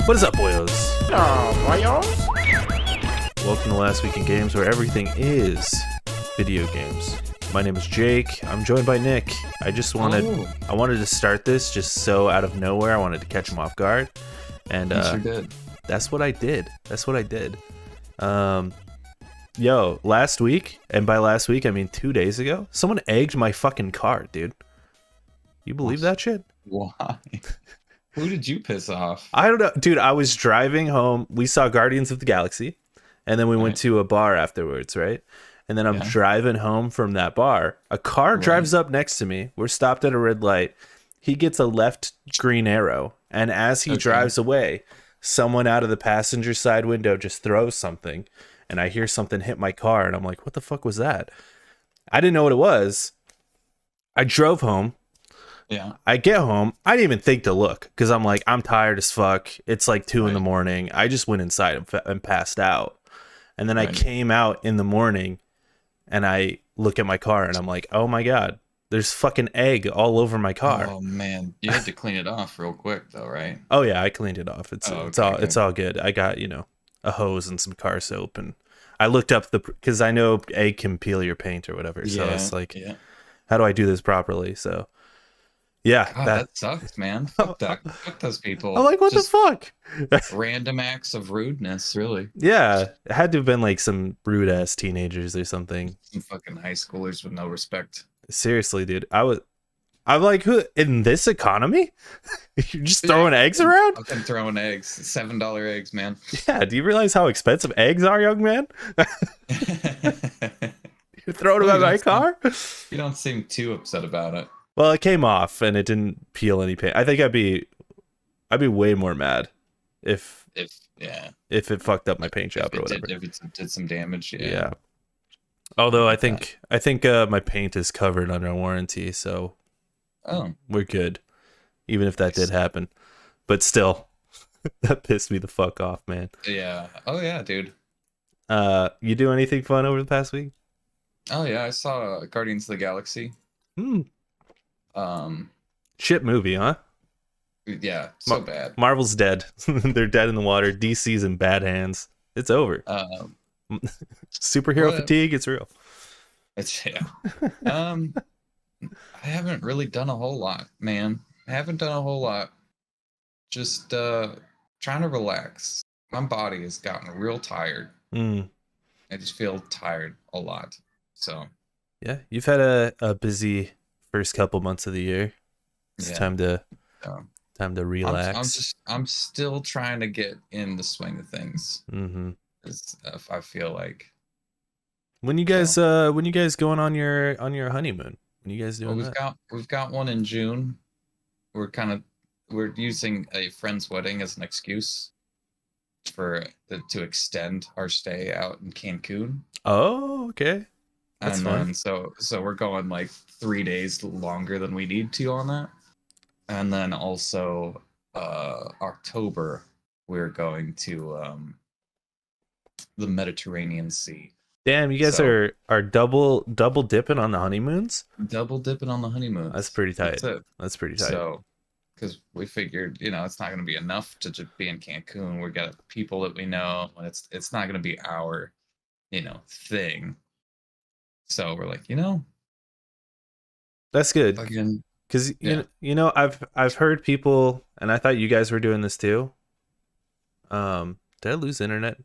What is up, boyos? Oh, boyos. Welcome to Last Week in Games, where everything is video games. My name is Jake. I'm joined by Nick. I wanted to start this just so out of nowhere. I wanted to catch him off guard, and You sure did. that's what I did. Yo, last week, and by last week I mean 2 days ago, someone egged my fucking car, dude. You believe that shit? Why? Who did you piss off? I don't know, dude. I was driving home. We saw Guardians of the Galaxy, and then we went to a bar afterwards, right? And then I'm driving home from that bar. A car drives up next to me. We're stopped at a red light. He gets a left green arrow, and as he drives away, someone out of the passenger side window just throws something, and I hear something hit my car, and I'm like, what the fuck was that? I didn't know what it was. I drove home. Yeah. I get home. I didn't even think to look because I'm like, I'm tired as fuck. It's like 2 in the morning. I just went inside and passed out. And then I came out in the morning and I look at my car and I'm like, oh my God, there's fucking egg all over my car. Oh man, you had to clean it off real quick though, right? Oh yeah, I cleaned it off. It's all good. I got, a hose and some car soap, and I looked up because I know egg can peel your paint or whatever. So it's like, how do I do this properly? So yeah, God, that sucks, man. Fuck those people. I'm like, what the fuck? Random acts of rudeness, really. Yeah, it had to have been like some rude ass teenagers or something. Some fucking high schoolers with no respect. Seriously, dude. I'm like, who in this economy? You're just throwing eggs around? I've been throwing eggs. $7 eggs, man. Yeah, do you realize how expensive eggs are, young man? You're throwing them at my car? You don't seem too upset about it. Well, it came off and it didn't peel any paint. I think I'd be way more mad if it fucked up my paint job or whatever. If it did some damage, yeah. Although I think my paint is covered under warranty, so we're good. Even if that did happen, but still, that pissed me the fuck off, man. Yeah. Oh yeah, dude. You do anything fun over the past week? Oh yeah, I saw Guardians of the Galaxy. Shit movie, huh? Yeah, so bad. Marvel's dead. They're dead in the water. DC's in bad hands. It's over. Superhero fatigue, it's real. I haven't really done a whole lot, man. I haven't done a whole lot. Just trying to relax. My body has gotten real tired. I just feel tired a lot. So yeah, you've had a busy first couple months of the year. It's time to relax. I'm still trying to get in the swing of things. I feel like when you guys going on your honeymoon? When you guys doing that? We've got one in June. We're using a friend's wedding as an excuse to extend our stay out in Cancun. Oh, okay. That's fun. So we're going like 3 days longer than we need to on that. And then also October we're going to the Mediterranean Sea. Damn, you guys are double dipping on the honeymoons? Double dipping on the honeymoons. That's pretty tight. That's pretty tight. So because we figured, it's not going to be enough to just be in Cancun. We got people that we know, and it's not going to be our, thing. So we're like, that's good. Because I've heard people, and I thought you guys were doing this too. Did I lose internet?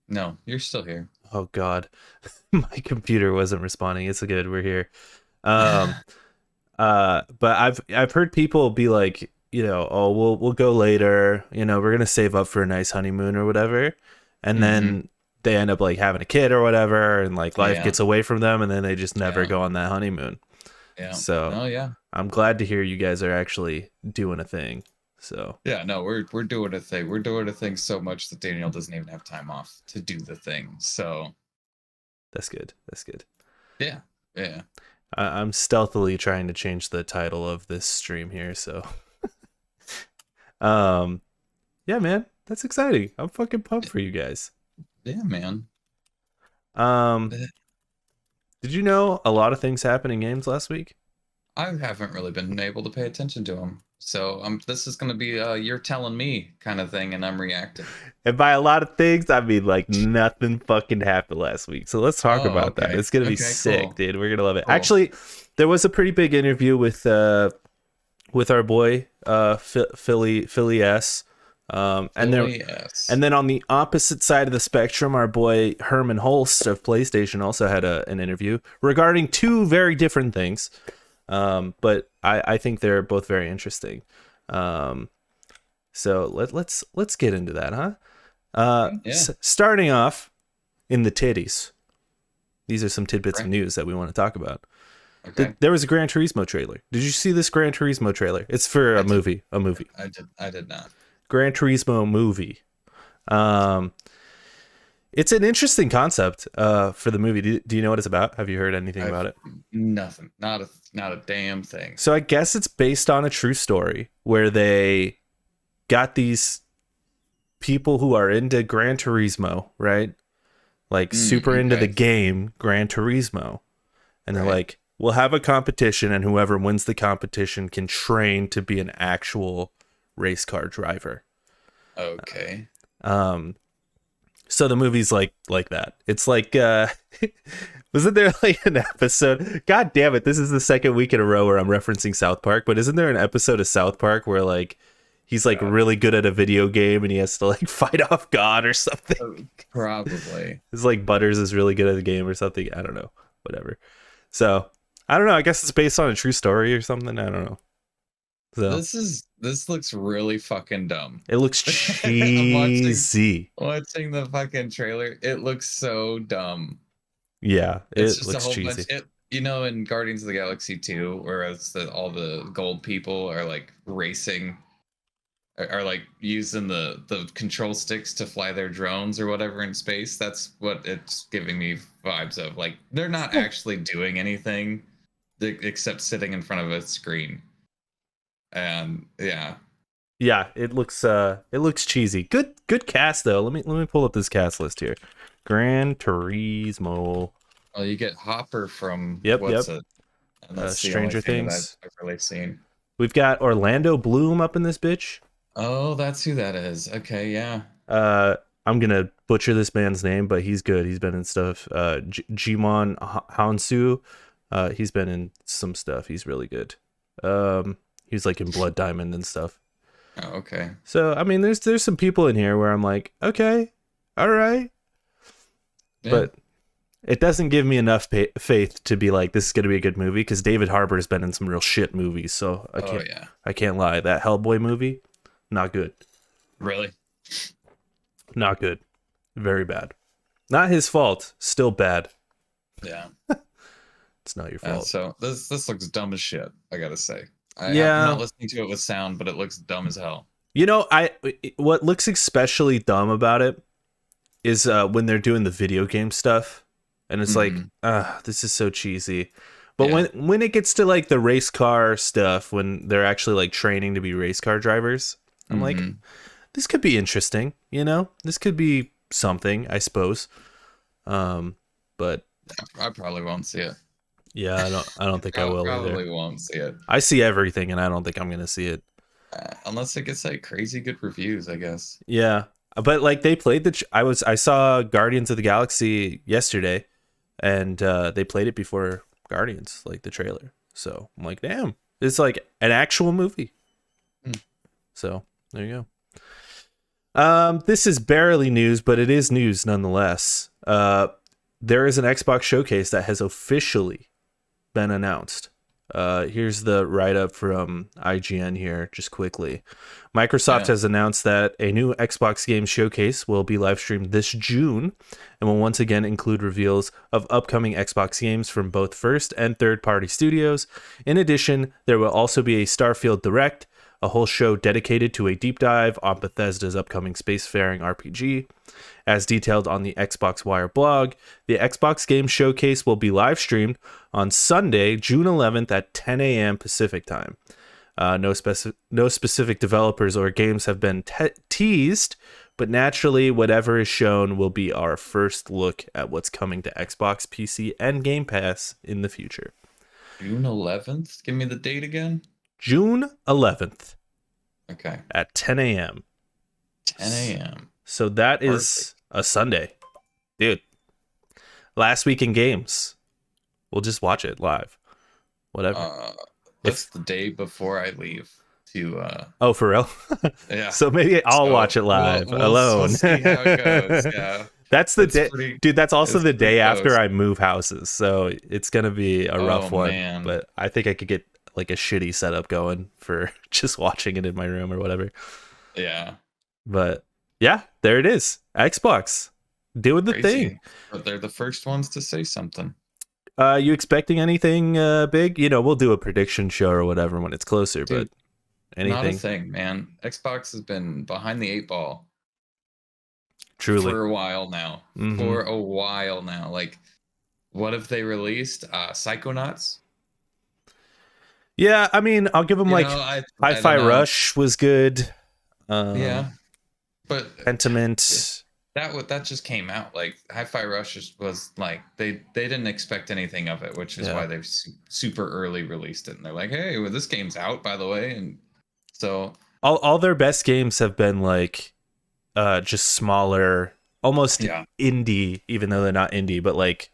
No, you're still here. Oh God, my computer wasn't responding. It's good. We're here. But I've heard people be like, we'll go later. We're gonna save up for a nice honeymoon or whatever, and then they end up like having a kid or whatever, and like life gets away from them, and then they just never go on that honeymoon. Yeah. So I'm glad to hear you guys are actually doing a thing. So yeah, no, we're doing a thing. We're doing a thing so much that Daniel doesn't even have time off to do the thing. So that's good. Yeah. I'm stealthily trying to change the title of this stream here. So yeah, man, that's exciting. I'm fucking pumped for you guys. Yeah, man. Did you know a lot of things happened in games last week? I haven't really been able to pay attention to them. So this is going to be you're telling me kind of thing, and I'm reacting. And by a lot of things, I mean like nothing fucking happened last week. So let's talk Oh, about that. okay. It's gonna be Okay, sick, cool. dude. We're gonna love it. Cool. Actually, there was a pretty big interview with our boy Philly S. And then on the opposite side of the spectrum, our boy Herman Holst of PlayStation also had an interview regarding two very different things. But I think they're both very interesting. So let's get into that, huh? Starting off in the titties. These are some tidbits of news that we want to talk about. Okay. There was a Gran Turismo trailer. Did you see this Gran Turismo trailer? It's for a movie. I did not. Gran Turismo movie. It's an interesting concept for the movie. Do you know what it's about? Have you heard anything about it? Nothing. Not a damn thing. So I guess it's based on a true story where they got these people who are into Gran Turismo, right? Like super into the game Gran Turismo. And they're like, we'll have a competition, and whoever wins the competition can train to be an actual race car driver. Okay. So the movie's like that. It's like wasn't there like an episode? God damn it, this is the second week in a row where I'm referencing South Park, but isn't there an episode of South Park where like he's like really good at a video game and he has to like fight off God or something? Probably. It's like Butters is really good at the game or something. I don't know. Whatever. So I don't know. I guess it's based on a true story or something. I don't know. So this looks really fucking dumb. It looks cheesy. Watching the fucking trailer, it looks so dumb. Yeah, it's just looks a whole cheesy. bunch. In Guardians of the Galaxy 2, whereas all the gold people are like racing, are like using the control sticks to fly their drones or whatever in space. That's what it's giving me vibes of. Like they're not actually doing anything except sitting in front of a screen. And yeah, it looks cheesy. Good cast though. Let me pull up this cast list here. Gran Turismo. Well, you get Hopper from Stranger Things. I've really seen. We've got Orlando Bloom up in this bitch. Oh, that's who that is. Okay, yeah. I'm gonna butcher this man's name, but he's good. He's been in stuff. Jimon Hansu. He's been in some stuff. He's really good. He's like in Blood Diamond and stuff. Oh, okay. So I mean, there's some people in here where I'm like, okay, all right, but it doesn't give me enough faith to be like, this is gonna be a good movie, because David Harbour's been in some real shit movies. So I can't lie. That Hellboy movie, not good. Really? Not good. Very bad. Not his fault. Still bad. Yeah. It's not your fault. So this looks dumb as shit, I gotta say. I'm not listening to it with sound, but it looks dumb as hell. You know, what looks especially dumb about it is when they're doing the video game stuff, and it's like, this is so cheesy. But when it gets to like the race car stuff, when they're actually like training to be race car drivers, I'm like, this could be interesting. You know, this could be something, I suppose. But I probably won't see it. Yeah, I don't think I will either. Probably won't see it. I see everything, and I don't think I'm gonna see it. Unless it gets like crazy good reviews, I guess. Yeah, but like they played I saw Guardians of the Galaxy yesterday, and they played it before Guardians, like the trailer. So I'm like, damn, it's like an actual movie. So there you go. This is barely news, but it is news nonetheless. There is an Xbox showcase that has officially been announced. Here's the write-up from IGN here, just quickly. Microsoft has announced that a new Xbox Games Showcase will be live streamed this June and will once again include reveals of upcoming Xbox games from both first and third-party studios. In addition, there will also be a Starfield Direct, a whole show dedicated to a deep dive on Bethesda's upcoming spacefaring RPG. As detailed on the Xbox Wire blog, the Xbox Game Showcase will be live streamed on Sunday, June 11th at 10 a.m. Pacific time. No specific developers or games have been teased, but naturally, whatever is shown will be our first look at what's coming to Xbox, PC, and Game Pass in the future. June 11th. Give me the date again. June 11th. Okay. At 10 a.m. 10 a.m. So that Perfect. is a Sunday. Dude. Last Week in Games. We'll just watch it live. Whatever. That's the day before I leave to Oh, for real? Yeah. So maybe I'll watch it live alone. We'll see how it goes. Yeah. That's the day. Dude, that's also the day after I move houses. So it's going to be a rough one. Man. But I think I could get like a shitty setup going for just watching it in my room or whatever. Yeah. But yeah, there it is. Xbox doing the thing. But they're the first ones to say something. You expecting anything big? You know, we'll do a prediction show or whatever when it's closer. Dude, but anything? Not a thing, man. Xbox has been behind the 8 ball. Truly. For a while now. Mm-hmm. For a while now. Like, what have they released? Psychonauts? Yeah, I mean, I'll give them Hi-Fi Rush was good. Yeah. But Pentiment. That just came out. Like, Hi-Fi Rush was like they didn't expect anything of it, which is why they've super early released it. And they're like, hey, well, this game's out, by the way. And so all their best games have been like just smaller, almost indie, even though they're not indie, but like,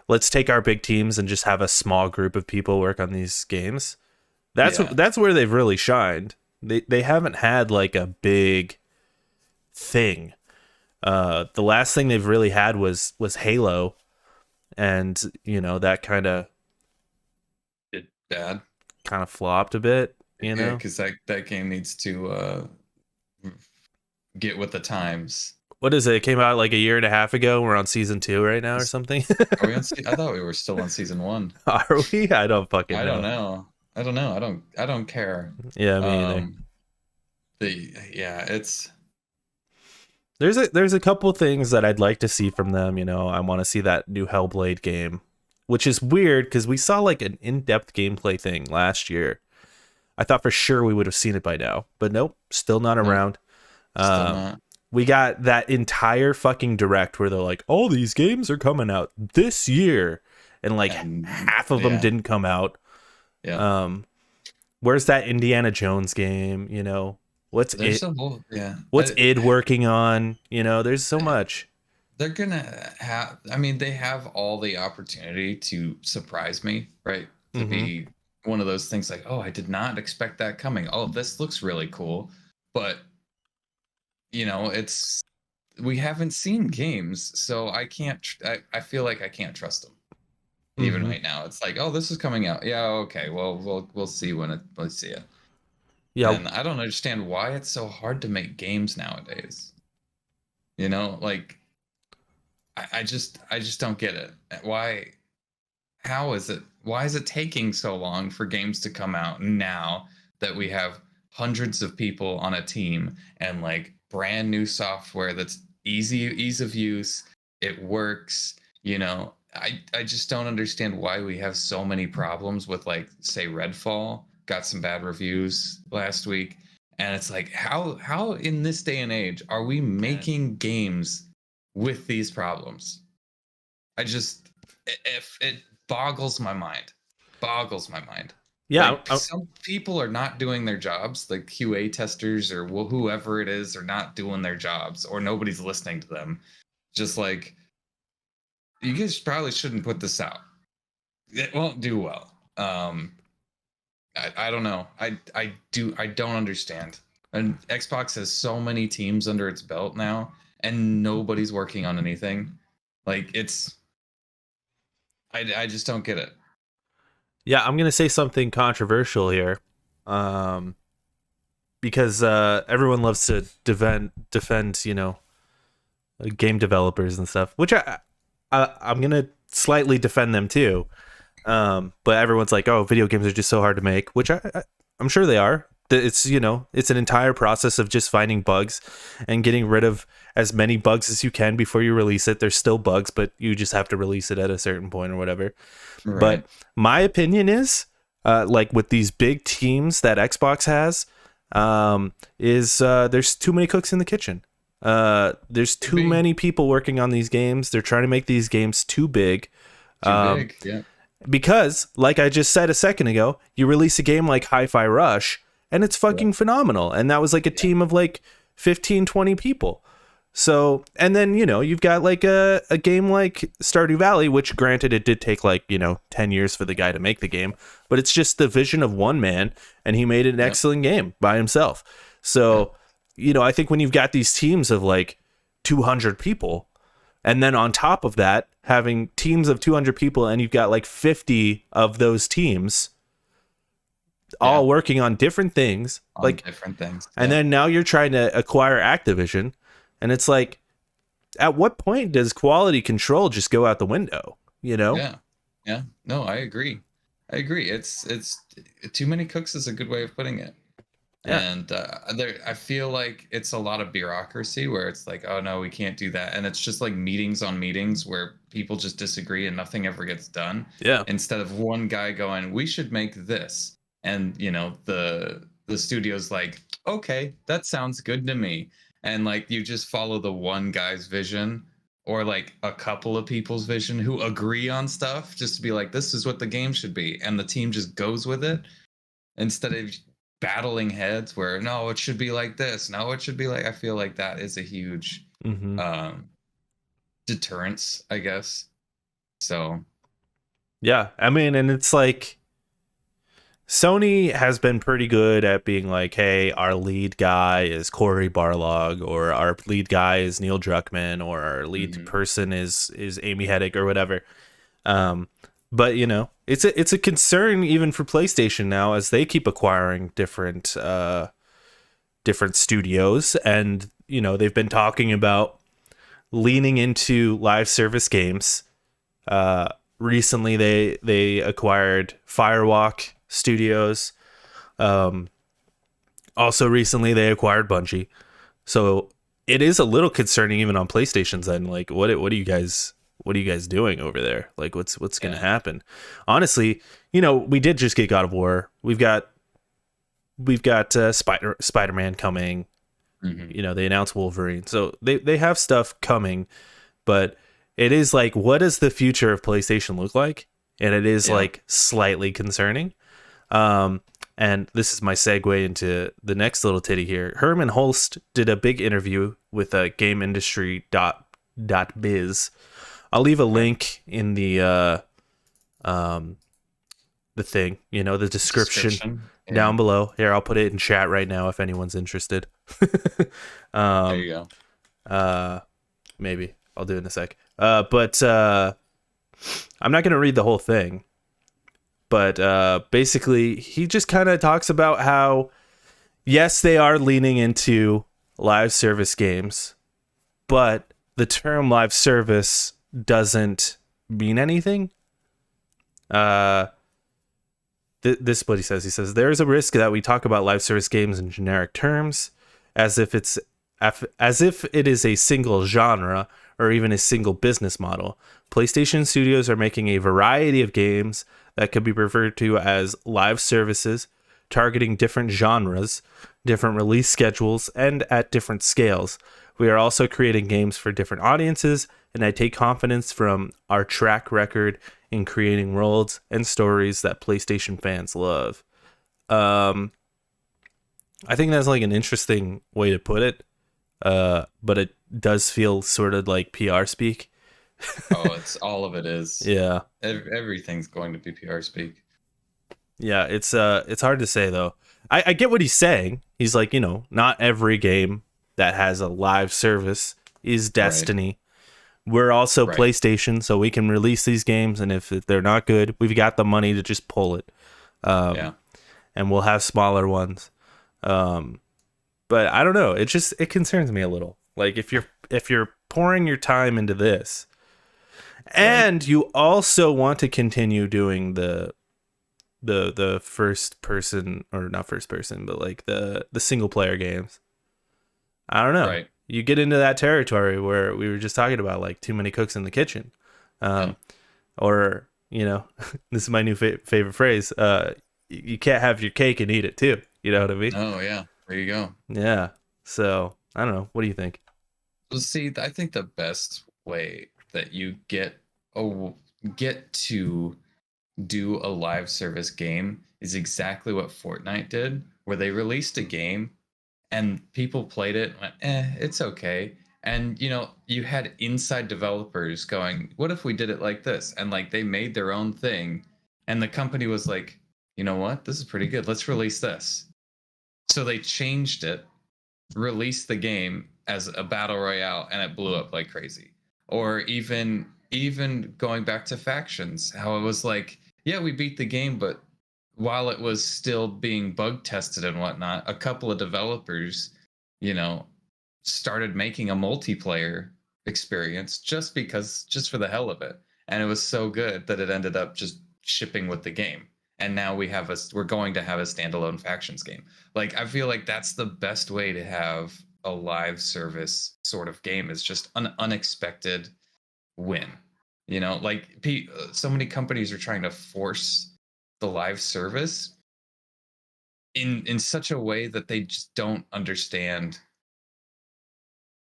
let's take our big teams and just have a small group of people work on these games. That's where they've really shined. They haven't had like a big thing. The last thing they've really had was Halo, and you know that kind of flopped a bit. You know, because that game needs to get with the times. What is it? It came out like a year and a half ago. We're on season 2 right now or something. Are we on I thought we were still on season 1. Are we? I don't fucking know. I don't know. I don't care. Yeah, me either. It's there's a couple things that I'd like to see from them. You know, I want to see that new Hellblade game, which is weird because we saw like an in-depth gameplay thing last year. I thought for sure we would have seen it by now, but nope, still not around. Still not. We got that entire fucking direct where they're like, all these games are coming out this year. And like half of them didn't come out. Yeah. Where's that Indiana Jones game? You know, what's What's id working on? You know, there's so much. They're going to have, they have all the opportunity to surprise me, right? To be one of those things like, oh, I did not expect that coming. Oh, this looks really cool. But you know, we haven't seen games, so I can't. I feel like I can't trust them. Even right now, it's like, oh, this is coming out. Yeah, okay. Well, we'll see let's see it. Yeah, and I don't understand why it's so hard to make games nowadays. You know, like, I just don't get it. Why? How is it? Why is it taking so long for games to come out now that we have hundreds of people on a team and like brand new software that's ease of use, it works, you know? I just don't understand why we have so many problems with, like, say Redfall got some bad reviews last week, and it's like, how in this day and age are we making games with these problems? If it boggles my mind. Yeah, like, some people are not doing their jobs, like QA testers or whoever it is are not doing their jobs, or nobody's listening to them. Just like, you guys probably shouldn't put this out. It won't do well. I don't know. I don't understand. And Xbox has so many teams under its belt now, and nobody's working on anything. Like, I just don't get it. Yeah, I'm going to say something controversial here, because everyone loves to defend, you know, game developers and stuff, which I'm going to slightly defend them too. But everyone's like, oh, video games are just so hard to make, which I'm sure they are. It's, you know, it's an entire process of just finding bugs and getting rid of as many bugs as you can before you release it. There's still bugs, but you just have to release it at a certain point or whatever. Right. But my opinion is, like with these big teams that Xbox has, there's too many cooks in the kitchen. There's too many people working on these games. They're trying to make these games too big. Yeah. Because, like I just said a second ago, you release a game like Hi-Fi Rush and it's fucking phenomenal. And that was like a team of like 15, 20 people. So, and then, you've got like a game like Stardew Valley, which granted it did take like, 10 years for the guy to make the game, but it's just the vision of one man and he made an excellent game by himself. So, I think when you've got these teams of like 200 people, and then on top of that, having teams of 200 people and you've got like 50 of those teams all working on different things, and then now you're trying to acquire Activision, and it's like, at what point does quality control just go out the window? Yeah. No, I agree. It's too many cooks is a good way of putting it. Yeah. And I feel like it's a lot of bureaucracy where it's like, oh no, we can't do that, and it's just like meetings on meetings where people just disagree and nothing ever gets done. Yeah. Instead of one guy going, we should make this, and the studio's like, okay, that sounds good to me, and like you just follow the one guy's vision or like a couple of people's vision who agree on stuff just to be like, this is what the game should be, and the team just goes with it instead of battling heads where no, it should be like this, no, it should be like. I feel like that is a huge deterrence, I guess. So yeah, I mean, and it's like Sony has been pretty good at being like, hey, our lead guy is Cory Barlog, or our lead guy is Neil Druckmann, or our lead person is Amy Hennig, or whatever. But it's a concern even for PlayStation now, as they keep acquiring different studios, and they've been talking about leaning into live service games. Recently, they acquired Firewalk Studios. Also recently, they acquired Bungie. So it is a little concerning even on PlayStation's end. Like, what are you guys doing over there? Like, what's going to happen? Honestly, we did just get God of War. We've got Spider-Man coming. They announced Wolverine. So they have stuff coming, but it is like, what does the future of PlayStation look like? And it is like slightly concerning. And this is my segue into the next little titty here. Herman Holst did a big interview with GameIndustry.biz. I'll leave a link in the thing, the description down below. Here, I'll put it in chat right now if anyone's interested. There you go. Maybe I'll do it in a sec. But I'm not going to read the whole thing. But basically, he just kind of talks about how, yes, they are leaning into live service games, but the term live service doesn't mean anything. This is what he says. He says, there is a risk that we talk about live service games in generic terms, as if it is a single genre or even a single business model. PlayStation Studios are making a variety of games that could be referred to as live services, targeting different genres, different release schedules, and at different scales. We are also creating games for different audiences, and I take confidence from our track record in creating worlds and stories that PlayStation fans love. I think that's like an interesting way to put it, but it does feel sort of like PR speak. Oh, it's all of it is. Yeah. Everything's going to be PR speak. Yeah, it's hard to say though. I get what he's saying. He's like, not every game that has a live service is Destiny. Right. We're also PlayStation, so we can release these games, and if they're not good, we've got the money to just pull it. And we'll have smaller ones. But I don't know. It concerns me a little. Like, if you're pouring your time into this, and you also want to continue doing the first person, or not first person, but like the single player games, I don't know. Right. You get into that territory where we were just talking about, like, too many cooks in the kitchen. Or, this is my new favorite phrase. You can't have your cake and eat it too. You know what I mean? Oh yeah. There you go. Yeah. So I don't know. What do you think? Well, see, I think the best way that you get to do a live service game is exactly what Fortnite did, where they released a game and people played it and went, it's okay. And you had inside developers going, what if we did it like this? And like they made their own thing, and the company was like, you know what, this is pretty good, let's release this. So they changed it, released the game as a battle royale, and it blew up like crazy. Or even going back to factions, how it was like, yeah, we beat the game, but while it was still being bug tested and whatnot, a couple of developers, started making a multiplayer experience just for the hell of it. And it was so good that it ended up just shipping with the game. And now we're going to have a standalone factions game. Like, I feel like that's the best way to have a live service sort of game, is just an unexpected win. Like so many companies are trying to force the live service in such a way that they just don't understand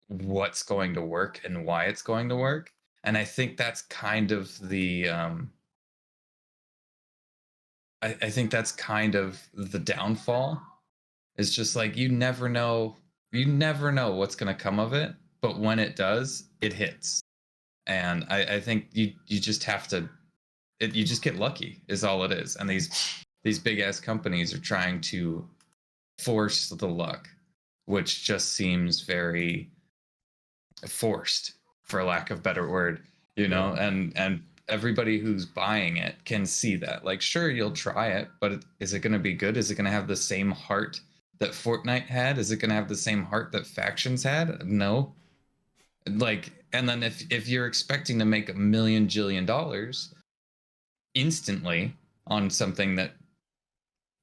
what's going to work and why it's going to work. And I think that's kind of the I think that's kind of the downfall. It's just like you never know what's going to come of it, but when it does, it hits. And I think you just have to you just get lucky is all it is. And these big ass companies are trying to force the luck, which just seems very forced, for lack of better word, and everybody who's buying it can see that. Like, sure, you'll try it, but is it going to be good? Is it going to have the same heart that Fortnite had? Is it going to have the same heart that factions had? No. Like, and then if you're expecting to make $1 million jillion instantly on something that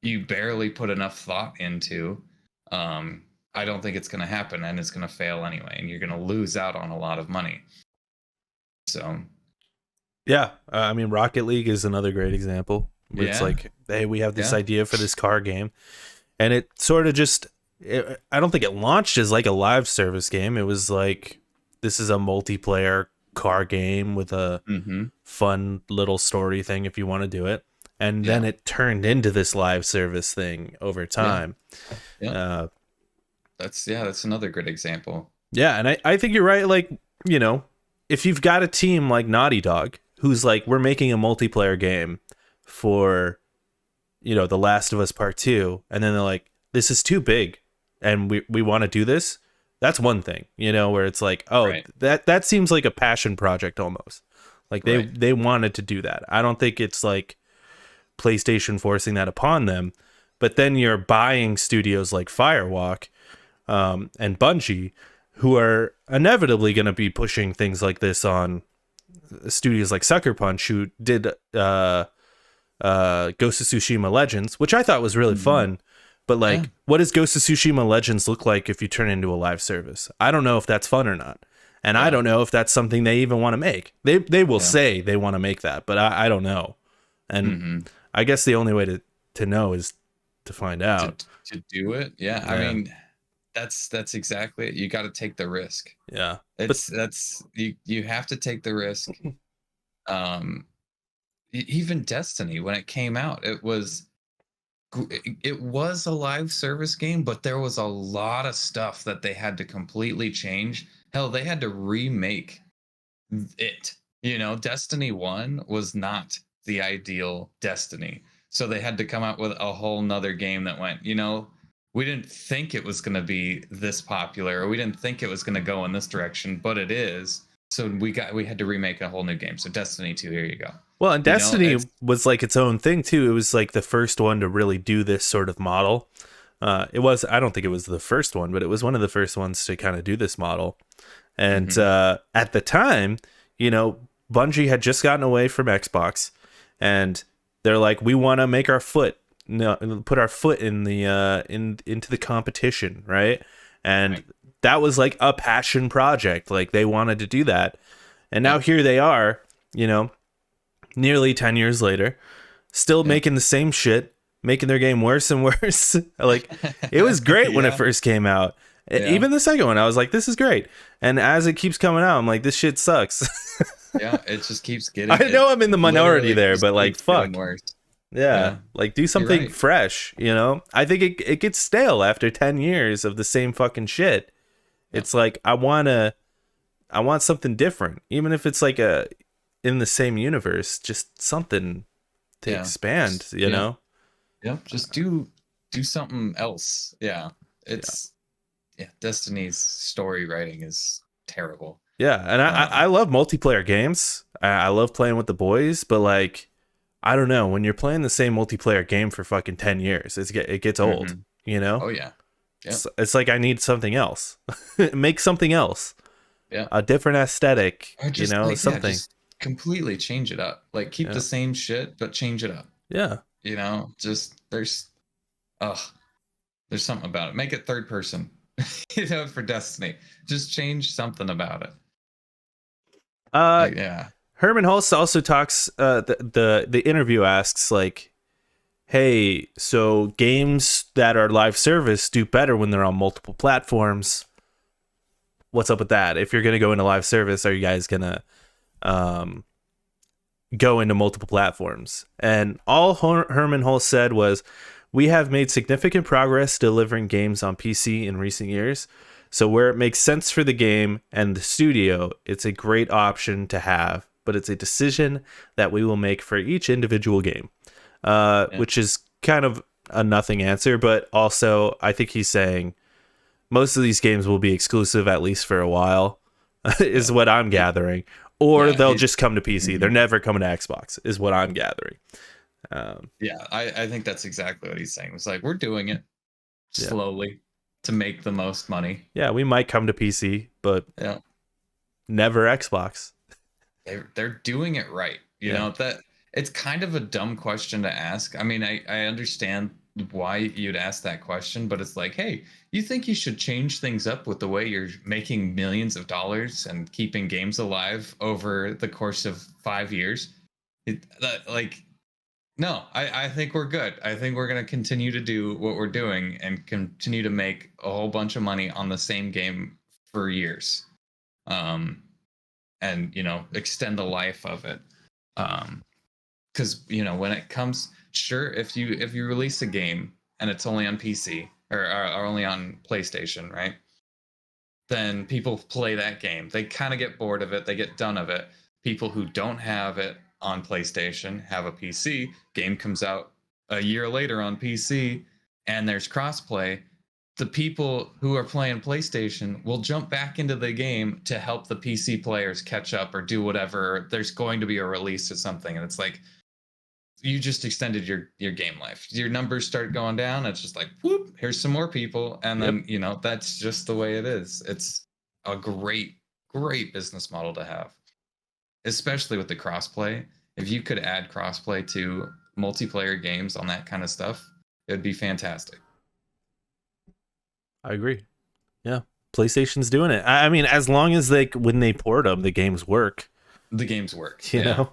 you barely put enough thought into, I don't think it's going to happen, and it's going to fail anyway, and you're going to lose out on a lot of money. So, yeah, I mean, Rocket League is another great example. Where it's like, hey, we have this idea for this car game, and it sort of just, I don't think it launched as like a live service game. It was like, this is a multiplayer car game with a fun little story thing if you want to do it. And then it turned into this live service thing over time. Yeah. That's another good example. Yeah, and I think you're right. Like, if you've got a team like Naughty Dog, who's like, we're making a multiplayer game for, The Last of Us Part 2, and then they're like, this is too big, and we want to do this. That's one thing, where it's like, oh, right. that seems like a passion project almost. Like they wanted to do that. I don't think it's like PlayStation forcing that upon them. But then you're buying studios like Firewalk and Bungie, who are inevitably going to be pushing things like this on studios like Sucker Punch, who did Ghost of Tsushima Legends, which I thought was really fun. But like, what does Ghost of Tsushima Legends look like if you turn it into a live service? I don't know if that's fun or not. And I don't know if that's something they even want to make. They will say they want to make that, but I don't know. And I guess the only way to know is to find out. To do it. Yeah. I mean, that's exactly it. You got to take the risk. Yeah. You have to take the risk. Even Destiny, when it came out, it was a live service game, but there was a lot of stuff that they had to completely change. Hell, they had to remake it. Destiny 1 was not the ideal Destiny. So they had to come out with a whole nother game that went, we didn't think it was going to be this popular, or we didn't think it was going to go in this direction, but it is. So we had to remake a whole new game. So Destiny 2, here you go. Well, and Destiny was like its own thing too. It was like the first one to really do this sort of model. I don't think it was the first one, but it was one of the first ones to kind of do this model. And at the time, Bungie had just gotten away from Xbox, and they're like, we want to make put our foot in the into the competition, right? And that was like a passion project. Like they wanted to do that. And now here they are, nearly 10 years later, still making the same shit, making their game worse and worse. Like, it was great when it first came out. Yeah. Even the second one, I was like, this is great. And as it keeps coming out, I'm like, this shit sucks. Yeah, it just keeps getting. I know I'm in the minority there, just but like, keeps fuck. getting worse. Yeah, like do something right. fresh, you know? I think it gets stale after 10 years of the same fucking shit. It's like I want something different, even if it's like in the same universe, just something to expand, you know? Yep, just do something else. Yeah. It's Destiny's story writing is terrible. Yeah, and I love multiplayer games. I love playing with the boys, but like I don't know, when you're playing the same multiplayer game for fucking 10 years, it gets old, you know? Oh yeah. Yep. It's like I need something else. Make something else. Yeah. A different aesthetic, just, you know, like, something. Just completely change it up. Like keep the same shit but change it up. Yeah. You know, just there's something about it. Make it third person. You know, for Destiny. Just change something about it. Yeah. Herman Hulst also talks the interview asks like, hey, so games that are live service do better when they're on multiple platforms. What's up with that? If you're going to go into live service, are you guys going to go into multiple platforms? And all Herman Hulst said was, we have made significant progress delivering games on PC in recent years. So where it makes sense for the game and the studio, it's a great option to have, but it's a decision that we will make for each individual game, which is kind of a nothing answer. But also, I think he's saying most of these games will be exclusive, at least for a while, is what I'm gathering. Or they'll just come to PC. They're never coming to Xbox, is what I'm gathering. I think that's exactly what he's saying. It's like, we're doing it slowly to make the most money. Yeah, we might come to PC, but never Xbox. They're doing it right. You know, that it's kind of a dumb question to ask. I mean, I understand why you'd ask that question, but it's like, hey, you think you should change things up with the way you're making millions of dollars and keeping games alive over the course of 5 years? No, I think we're good. I think we're going to continue to do what we're doing and continue to make a whole bunch of money on the same game for years. And, you know, extend the life of it. Because, you know, when it comes, sure, if you release a game and it's only on PC or only on PlayStation, right? Then people play that game. They kind of get bored of it. They get done of it. People who don't have it on PlayStation have a PC, game comes out a year later on PC, and there's crossplay. The people who are playing PlayStation will jump back into the game to help the PC players catch up or do whatever. There's going to be a release or something, and it's like you just extended your game life. Your numbers start going down. It's just like, whoop, here's some more people, and then you know, that's just the way it is. It's a great business model to have, especially with the crossplay. If you could add crossplay to multiplayer games on that kind of stuff, it'd be fantastic. I agree. Yeah, PlayStation's doing it. I mean, as long as when they port them, the games work. The games work, you know,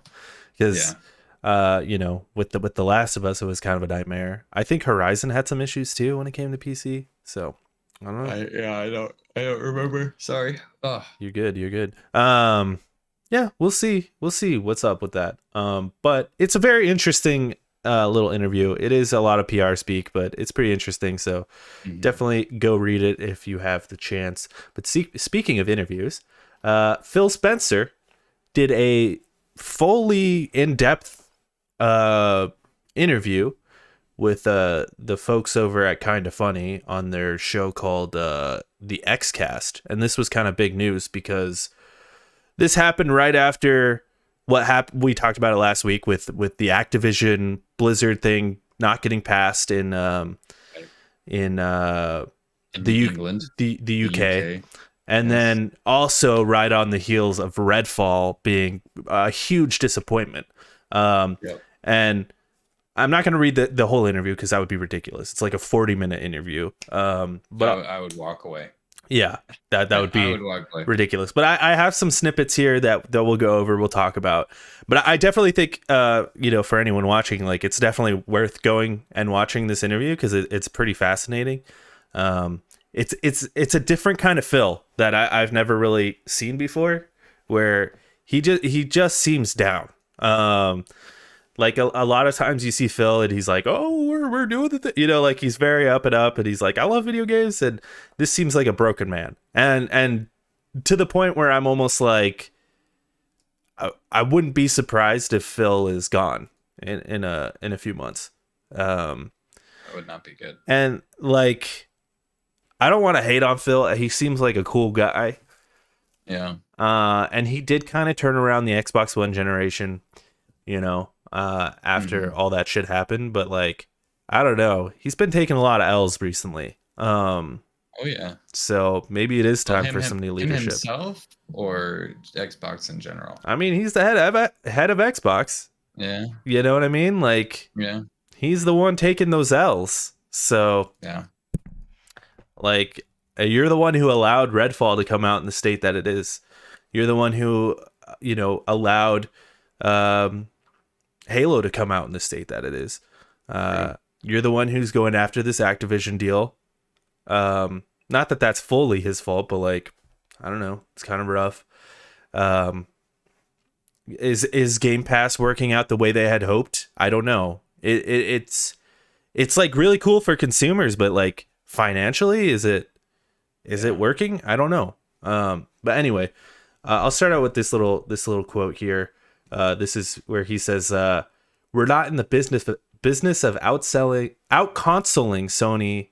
because you know, with the Last of Us, it was kind of a nightmare. I think Horizon had some issues too when it came to PC. So I don't know. I don't remember. Sorry. You're good. Yeah, we'll see what's up with that. But it's a very interesting little interview. It is a lot of PR speak, but it's pretty interesting. So definitely go read it if you have the chance. But speaking of interviews, Phil Spencer did a fully in-depth interview with the folks over at Kinda Funny on their show called the Xcast. And this was kind of big news because this happened right after what happened. We talked about it last week with the Activision Blizzard thing not getting passed in England, the UK. And then also right on the heels of Redfall being a huge disappointment. And I'm not going to read the whole interview because that would be ridiculous. It's like a 40-minute interview. But I would walk away. Yeah, that would be ridiculous. But I have some snippets here that we'll go over, we'll talk about. But I definitely think, you know, for anyone watching, like, it's definitely worth going and watching this interview because it's pretty fascinating. it's a different kind of Phil that I've never really seen before, where he just seems down. Like a lot of times you see Phil and he's like, oh, we're doing the thing, like he's very up and he's like, I love video games, and this seems like a broken man, and to the point where I'm almost like, I wouldn't be surprised if Phil is gone in a few months. That would not be good. And like, I don't want to hate on Phil. He seems like a cool guy. Yeah. And he did kind of turn around the Xbox One generation, after all that shit happened. But like, I don't know. He's been taking a lot of L's recently. Oh yeah. So maybe it is time for some new leadership. Himself or Xbox in general? I mean, he's the head of Xbox. Yeah. You know what I mean? Like, yeah, he's the one taking those L's. So yeah. Like, you're the one who allowed Redfall to come out in the state that it is. You're the one who, allowed Halo to come out in the state that it is. You're the one who's going after this Activision deal. Not that that's fully his fault, but like, I don't know. It's kind of rough. Is Game Pass working out the way they had hoped? I don't know. It's like really cool for consumers, but like financially, is it working? I don't know. But anyway, I'll start out with this little quote here. This is where he says, "We're not in the business of outconsoling Sony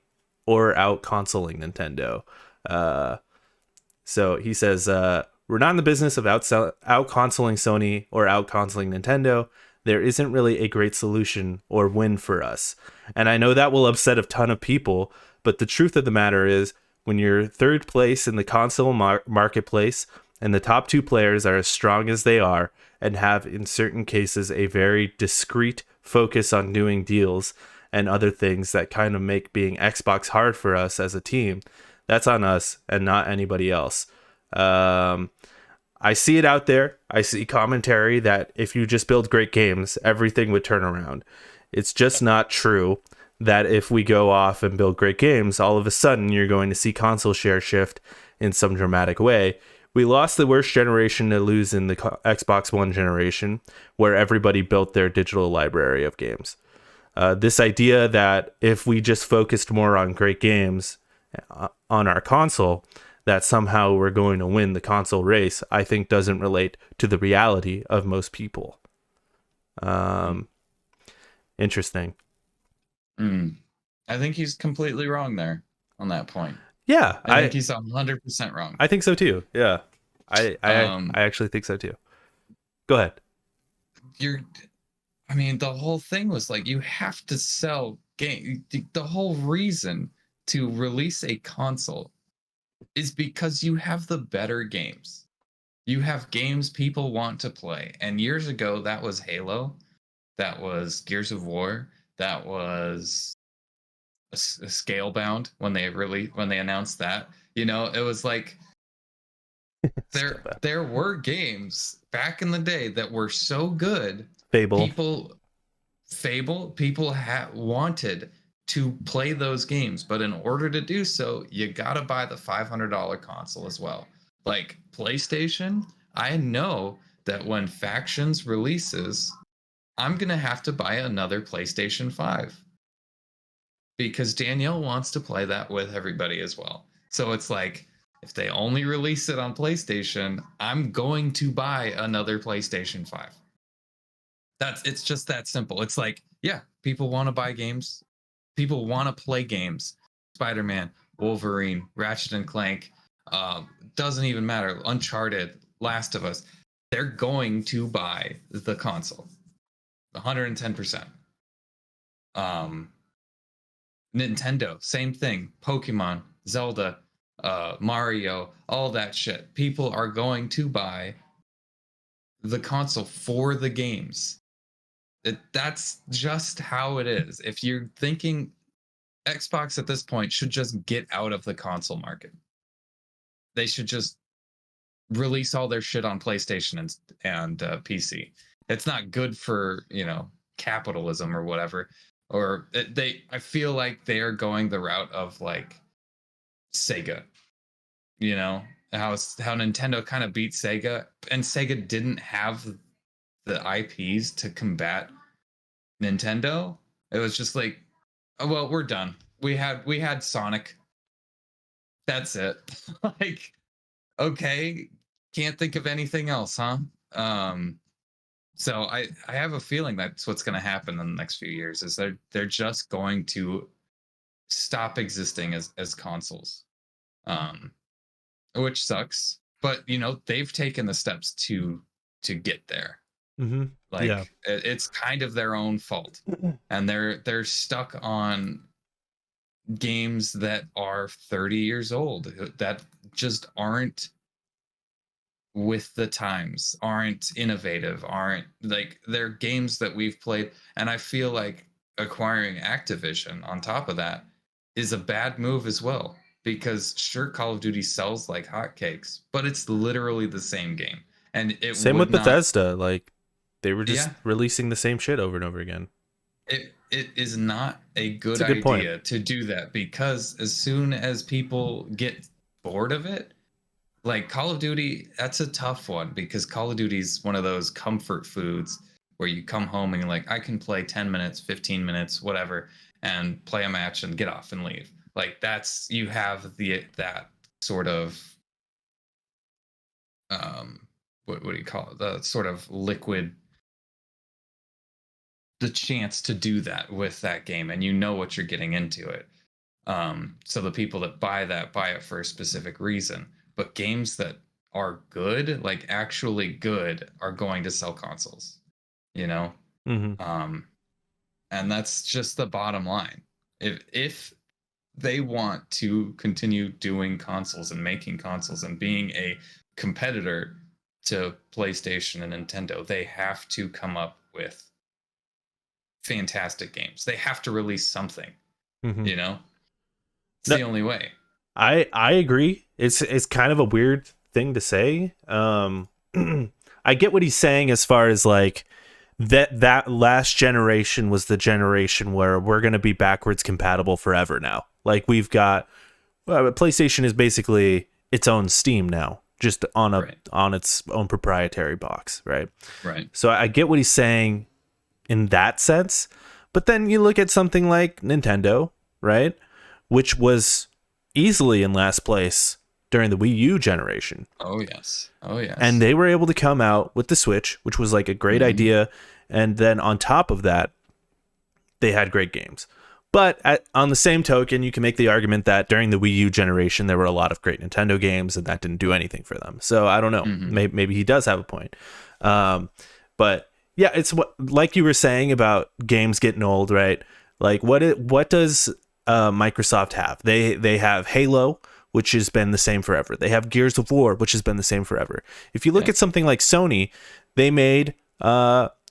or outconsoling Nintendo." So he says, "We're not in the business of outconsoling Sony or outconsoling Nintendo. There isn't really a great solution or win for us. And I know that will upset a ton of people, but the truth of the matter is, when you're third place in the console marketplace and the top two players are as strong as they are and have, in certain cases, a very discreet focus on doing deals and other things that kind of make being Xbox hard for us as a team, that's on us and not anybody else." I see it out there. I see commentary that if you just build great games, everything would turn around. It's just not true that if we go off and build great games, all of a sudden you're going to see console share shift in some dramatic way. We lost the worst generation to lose in the Xbox One generation, where everybody built their digital library of games. This idea that if we just focused more on great games on our console, that somehow we're going to win the console race, I think doesn't relate to the reality of most people. Interesting. I think he's completely wrong there on that point. Yeah, I think he's 100% wrong. I think so too. Yeah, I actually think so too. Go ahead. The whole thing was like, you have to sell game. The whole reason to release a console is because you have the better games. You have games people want to play. And years ago, that was Halo. That was Gears of War. That was a Scalebound when they announced that. It was like there were games back in the day that were so good. Fable. People wanted to play those games, but in order to do so, you gotta buy the $500 console as well. Like PlayStation, I know that when Factions releases, I'm gonna have to buy another PlayStation 5 because Danielle wants to play that with everybody as well. So it's like, if they only release it on PlayStation, I'm going to buy another PlayStation 5. It's just that simple. It's like, yeah, people want to buy games. People want to play games. Spider-Man, Wolverine, Ratchet and Clank, doesn't even matter. Uncharted, Last of Us. They're going to buy the console. 110%. Nintendo, same thing. Pokemon, Zelda, Mario, all that shit. People are going to buy the console for the games. That's just how it is. If you're thinking Xbox at this point should just get out of the console market, they should just release all their shit on PlayStation and PC. It's not good for capitalism or whatever. I feel like they are going the route of like Sega. You know, how Nintendo kind of beat Sega, and Sega didn't have the IPs to combat Nintendo. It was just like, oh well, we're done. We had Sonic. That's it. Like, okay, can't think of anything else, huh? So I have a feeling that's what's going to happen in the next few years. Is they're just going to stop existing as consoles, which sucks. But they've taken the steps to get there. Mm-hmm. Like, it's kind of their own fault, and they're stuck on games that are 30 years old that just aren't with the times, aren't innovative, aren't like, they're games that we've played. And I feel like acquiring Activision on top of that is a bad move as well, because sure, Call of Duty sells like hotcakes, but it's literally the same game. And it same would with Bethesda. Like, they were just Yeah. releasing the same shit over and over again. It is not a good It's a good point. idea to do that, because as soon as people get bored of it, like Call of Duty, that's a tough one, because Call of Duty is one of those comfort foods where you come home and you're like, I can play 10 minutes, 15 minutes, whatever, and play a match and get off and leave. Like, that's, you have that sort of what do you call it? The sort of liquid, the chance to do that with that game, and you know what you're getting into it. So the people that buy it for a specific reason. But games that are good, like actually good, are going to sell consoles, Mm-hmm. And that's just the bottom line. If they want to continue doing consoles and making consoles and being a competitor to PlayStation and Nintendo, they have to come up with fantastic games. They have to release something. Mm-hmm. It's the only way. I agree. It's kind of a weird thing to say. I get what he's saying as far as like that last generation was the generation where we're going to be backwards compatible forever now. Like, we've got PlayStation is basically its own Steam now, just on its own proprietary box, right? Right. So I get what he's saying in that sense, but then you look at something like Nintendo, right, which was easily in last place during the Wii U generation. Oh yes. And they were able to come out with the Switch, which was like a great idea, and then on top of that, they had great games. But on the same token, you can make the argument that during the Wii U generation, there were a lot of great Nintendo games, and that didn't do anything for them. So I don't know. Mm-hmm. Maybe he does have a point. But yeah, it's what, like you were saying about games getting old, right? Like, what does Microsoft have? They have Halo, which has been the same forever. They have Gears of War, which has been the same forever. If you look at something like Sony, they made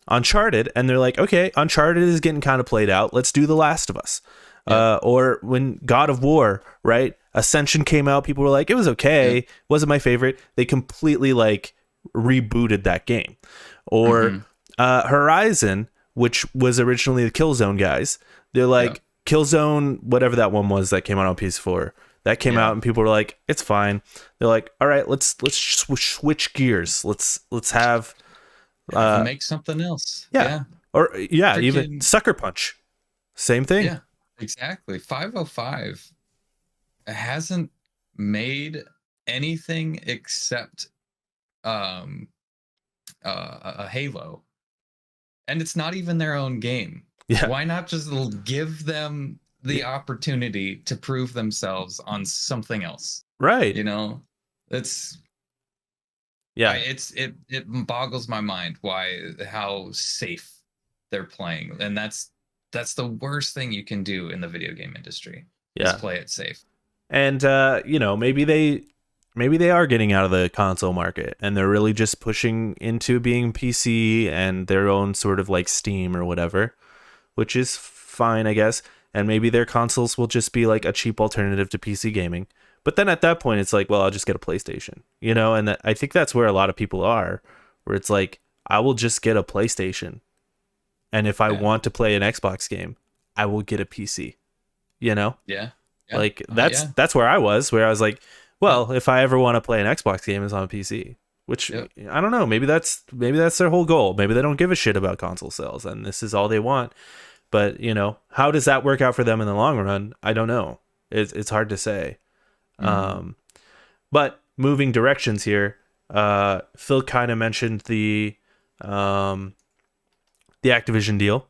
Uncharted, and they're like, okay, Uncharted is getting kind of played out. Let's do The Last of Us. Or when God of War, right? Ascension came out, people were like, it was okay. Wasn't my favorite. They completely like rebooted that game. Or Horizon, which was originally the Killzone guys. They're like, Killzone, whatever that one was that came out on PS4. That came out and people were like, it's fine. They're like, all right, let's switch gears. Let's have make something else. Or even Sucker Punch. Same thing. Yeah, exactly. 505 hasn't made anything except a Halo. And it's not even their own game. Yeah. Why not just give them the opportunity to prove themselves on something else? Right. It's it boggles my mind how safe they're playing. And that's the worst thing you can do in the video game industry. Is play it safe. And maybe they are getting out of the console market and they're really just pushing into being PC and their own sort of like Steam or whatever, which is fine, I guess. And maybe their consoles will just be like a cheap alternative to PC gaming. But then at that point, it's like, well, I'll just get a PlayStation, and I think that's where a lot of people are, where it's like, I will just get a PlayStation. And if I want to play an Xbox game, I will get a PC, Yeah. Yeah. Like Yeah. that's where I was, like, Yep. well, if I ever want to play an Xbox game, it's on a PC. Which Yep. I don't know. Maybe that's their whole goal. Maybe they don't give a shit about console sales, and this is all they want. But how does that work out for them in the long run? I don't know. It's hard to say. Mm-hmm. But moving directions here, Phil kind of mentioned the Activision deal.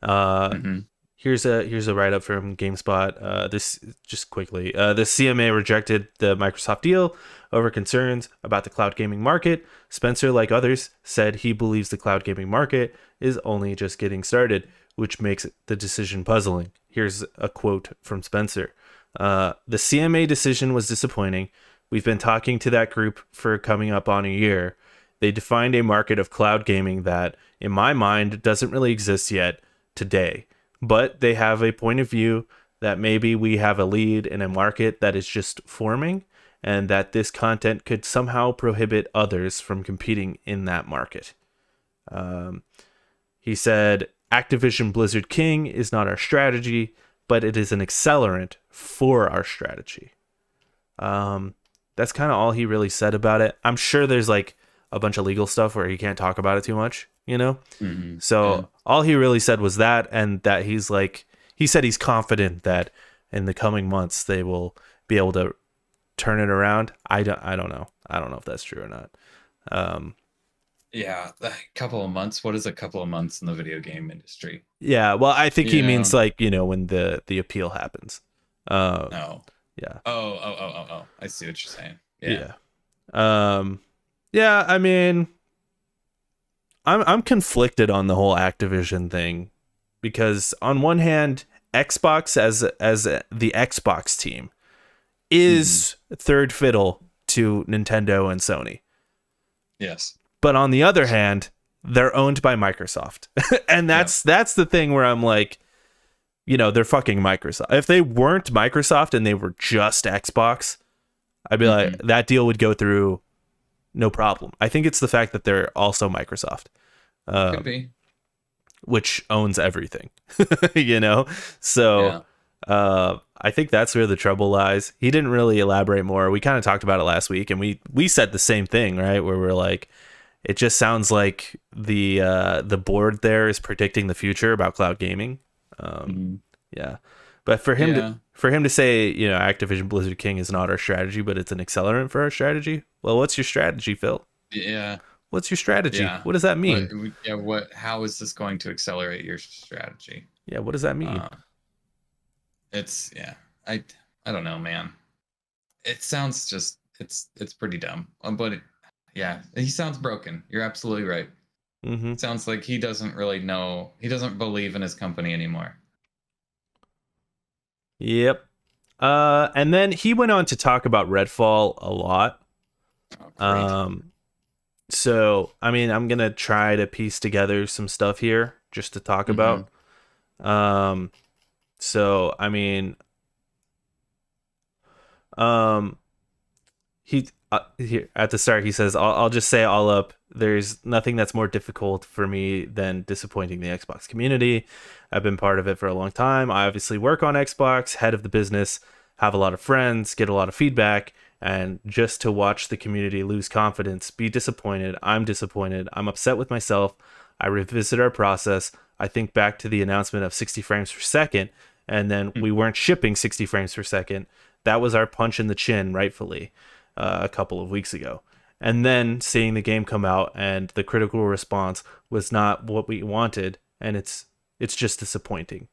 Uh, Mm-hmm. here's a write up from GameSpot. This just quickly. The CMA rejected the Microsoft deal over concerns about the cloud gaming market. Spencer, like others, said he believes the cloud gaming market is only just getting started, which makes the decision puzzling. Here's a quote from Spencer. The CMA decision was disappointing. We've been talking to that group for coming up on a year. They defined a market of cloud gaming that, in my mind, doesn't really exist yet today. But they have a point of view that maybe we have a lead in a market that is just forming, and that this content could somehow prohibit others from competing in that market. Um, he said, Activision Blizzard King is not our strategy, but it is an accelerant for our strategy. That's kind of all he really said about it. I'm sure there's like a bunch of legal stuff where he can't talk about it too much, Mm-hmm. Yeah. So all he really said was that, and that he said he's confident that in the coming months they will be able to turn it around. I don't know. I don't know if that's true or not. Um, Yeah. A couple of months. What is a couple of months in the video game industry? yeah, well, I think he Yeah. means like, when the appeal happens. No. Yeah. Oh. I see what you're saying. Yeah. Yeah. Yeah, I mean, I'm conflicted on the whole Activision thing because on one hand, Xbox as the Xbox team is third fiddle to Nintendo and Sony. Yes. But on the other hand, they're owned by Microsoft. And that's the thing where I'm like, they're fucking Microsoft. If they weren't Microsoft and they were just Xbox, I'd be like, that deal would go through no problem. I think it's the fact that they're also Microsoft, Could be. which owns everything, So I think that's where the trouble lies. He didn't really elaborate more. We kind of talked about it last week, and we said the same thing, right? Where we're like, it just sounds like the board there is predicting the future about cloud gaming. Yeah, but for him to say, Activision Blizzard King is not our strategy, but it's an accelerant for our strategy. Well, what's your strategy, Phil? Yeah. What's your strategy? Yeah. What does that mean? How is this going to accelerate your strategy? Yeah, what does that mean? I don't know, man. It sounds just it's pretty dumb. But he sounds broken. You're absolutely right. Mm-hmm. It sounds like he doesn't really know. He doesn't believe in his company anymore. Yep. And then he went on to talk about Redfall a lot. Oh, great. So I mean, I'm gonna try to piece together some stuff here just to talk about. So I mean, he here at the start he says, I'll just say all up. There's nothing that's more difficult for me than disappointing the Xbox community. I've been part of it for a long time. I obviously work on Xbox, head of the business, have a lot of friends, get a lot of feedback, and just to watch the community lose confidence, be disappointed, I'm disappointed, I'm upset with myself. I revisit our process. I think back to the announcement of 60 frames per second, and then we weren't shipping 60 frames per second. That was our punch in the chin, rightfully, a couple of weeks ago. And then seeing the game come out and the critical response was not what we wanted, and it's just disappointing.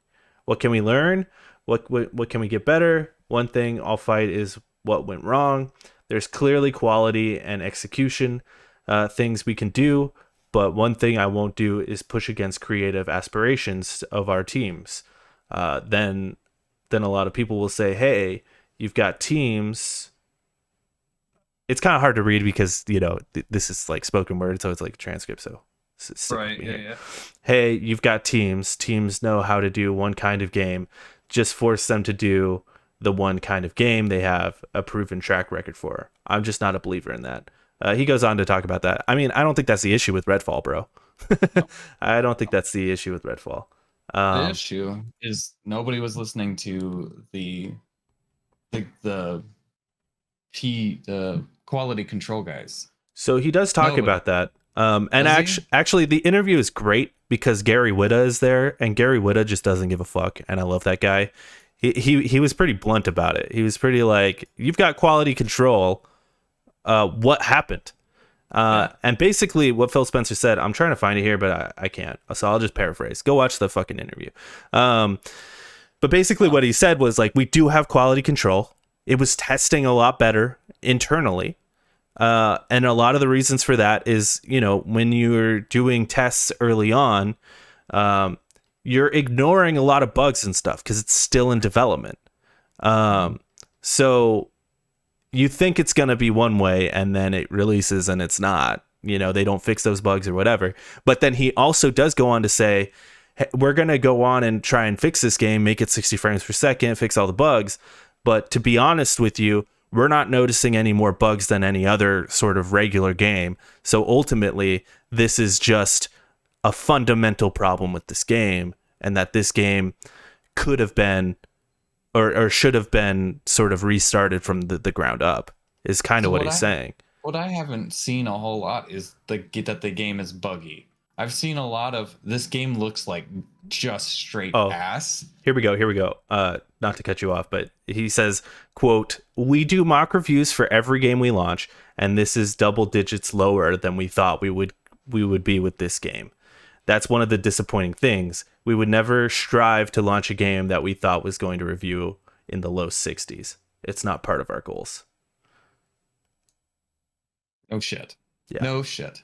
What can we learn? What can we get better? One thing I'll fight is what went wrong. There's clearly quality and execution things we can do, but one thing I won't do is push against creative aspirations of our teams. Then a lot of people will say, hey, you've got teams. It's kind of hard to read because, this is like spoken word, so it's like a transcript. So, Right. Yeah. Hey, you've got teams. Teams know how to do one kind of game. Just force them to do the one kind of game they have a proven track record for. I'm just not a believer in that. He goes on to talk about that. I mean, I don't think that's the issue with Redfall, bro. I don't think that's the issue with Redfall. The issue is nobody was listening to the the quality control guys. So he does talk about that. And actually, the interview is great because Gary Whitta is there, and Gary Whitta just doesn't give a fuck, and I love that guy. He was pretty blunt about it. He was pretty like, "You've got quality control. What happened?" And basically, what Phil Spencer said, I'm trying to find it here, but I can't. So I'll just paraphrase. Go watch the fucking interview. But basically, what he said was like, we do have quality control. It was testing a lot better internally. And a lot of the reasons for that is, when you're doing tests early on, you're ignoring a lot of bugs and stuff because it's still in development. So you think it's going to be one way and then it releases and it's not. They don't fix those bugs or whatever. But then he also does go on to say, hey, we're going to go on and try and fix this game, make it 60 frames per second, fix all the bugs. But to be honest with you, we're not noticing any more bugs than any other sort of regular game. So ultimately, this is just a fundamental problem with this game, and that this game could have been or should have been sort of restarted from the ground up, is kind of what he's saying. What I haven't seen a whole lot is that the game is buggy. I've seen a lot of this game looks like just straight ass. Here we go. Not to cut you off, but he says, quote, "We do mock reviews for every game we launch, and this is double digits lower than we thought we would be with this game. That's one of the disappointing things. We would never strive to launch a game that we thought was going to review in the low 60s. It's not part of our goals." No shit. Yeah. No shit.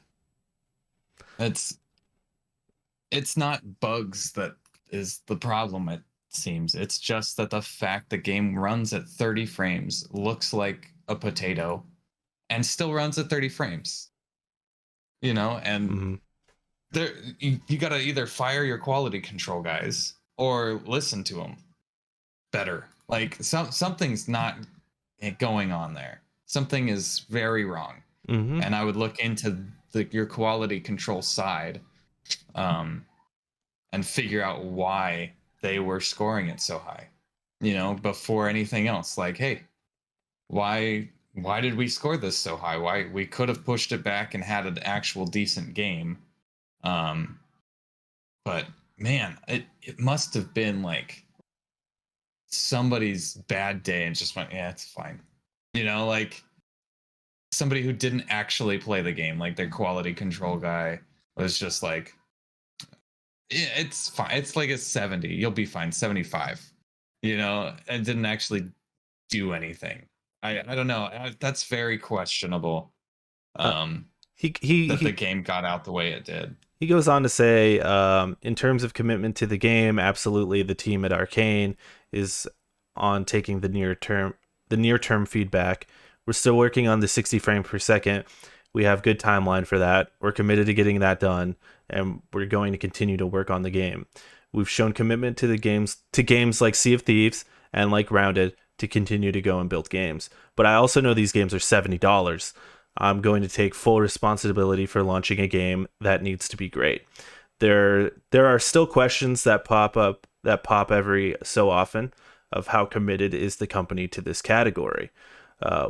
It's not bugs that is the problem, it seems. It's just that the fact the game runs at 30 frames, looks like a potato, and still runs at 30 frames. And there you got to either fire your quality control guys or listen to them better. Like something's not going on there. Something is very wrong. And I would look into your quality control side and figure out why they were scoring it so high, before anything else. Like, hey, why did we score this so high? Why we could have pushed it back and had an actual decent game. But man, it must have been like somebody's bad day and just went, yeah, it's fine. Like somebody who didn't actually play the game, like their quality control guy was just like, yeah, it's fine. It's like a 70. You'll be fine. 75. It didn't actually do anything. I don't know. That's very questionable. That the game got out the way it did. He goes on to say, in terms of commitment to the game, absolutely, the team at Arcane is on taking the near term feedback. We're still working on the 60 frames per second. We have good timeline for that. We're committed to getting that done, and we're going to continue to work on the game. We've shown commitment to games like Sea of Thieves and like Grounded to continue to go and build games. But I also know these games are $70. I'm going to take full responsibility for launching a game that needs to be great. There are still questions that pop every so often of how committed is the company to this category.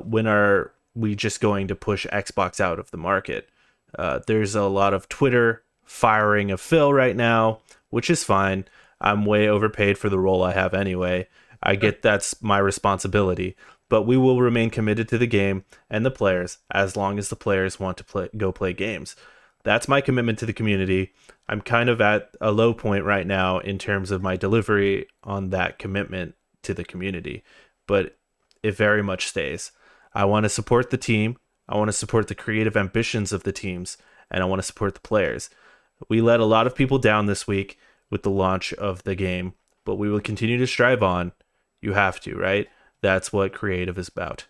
When are we just going to push Xbox out of the market? There's a lot of Twitter firing of Phil right now, which is fine. I'm way overpaid for the role I have anyway. I get that's my responsibility, but we will remain committed to the game and the players as long as the players want to go play games. That's my commitment to the community. I'm kind of at a low point right now in terms of my delivery on that commitment to the community, but it very much stays. I want to support the team. I want to support the creative ambitions of the teams, and I want to support the players. We let a lot of people down this week with the launch of the game, but we will continue to strive on. You have to, right? That's what creative is about.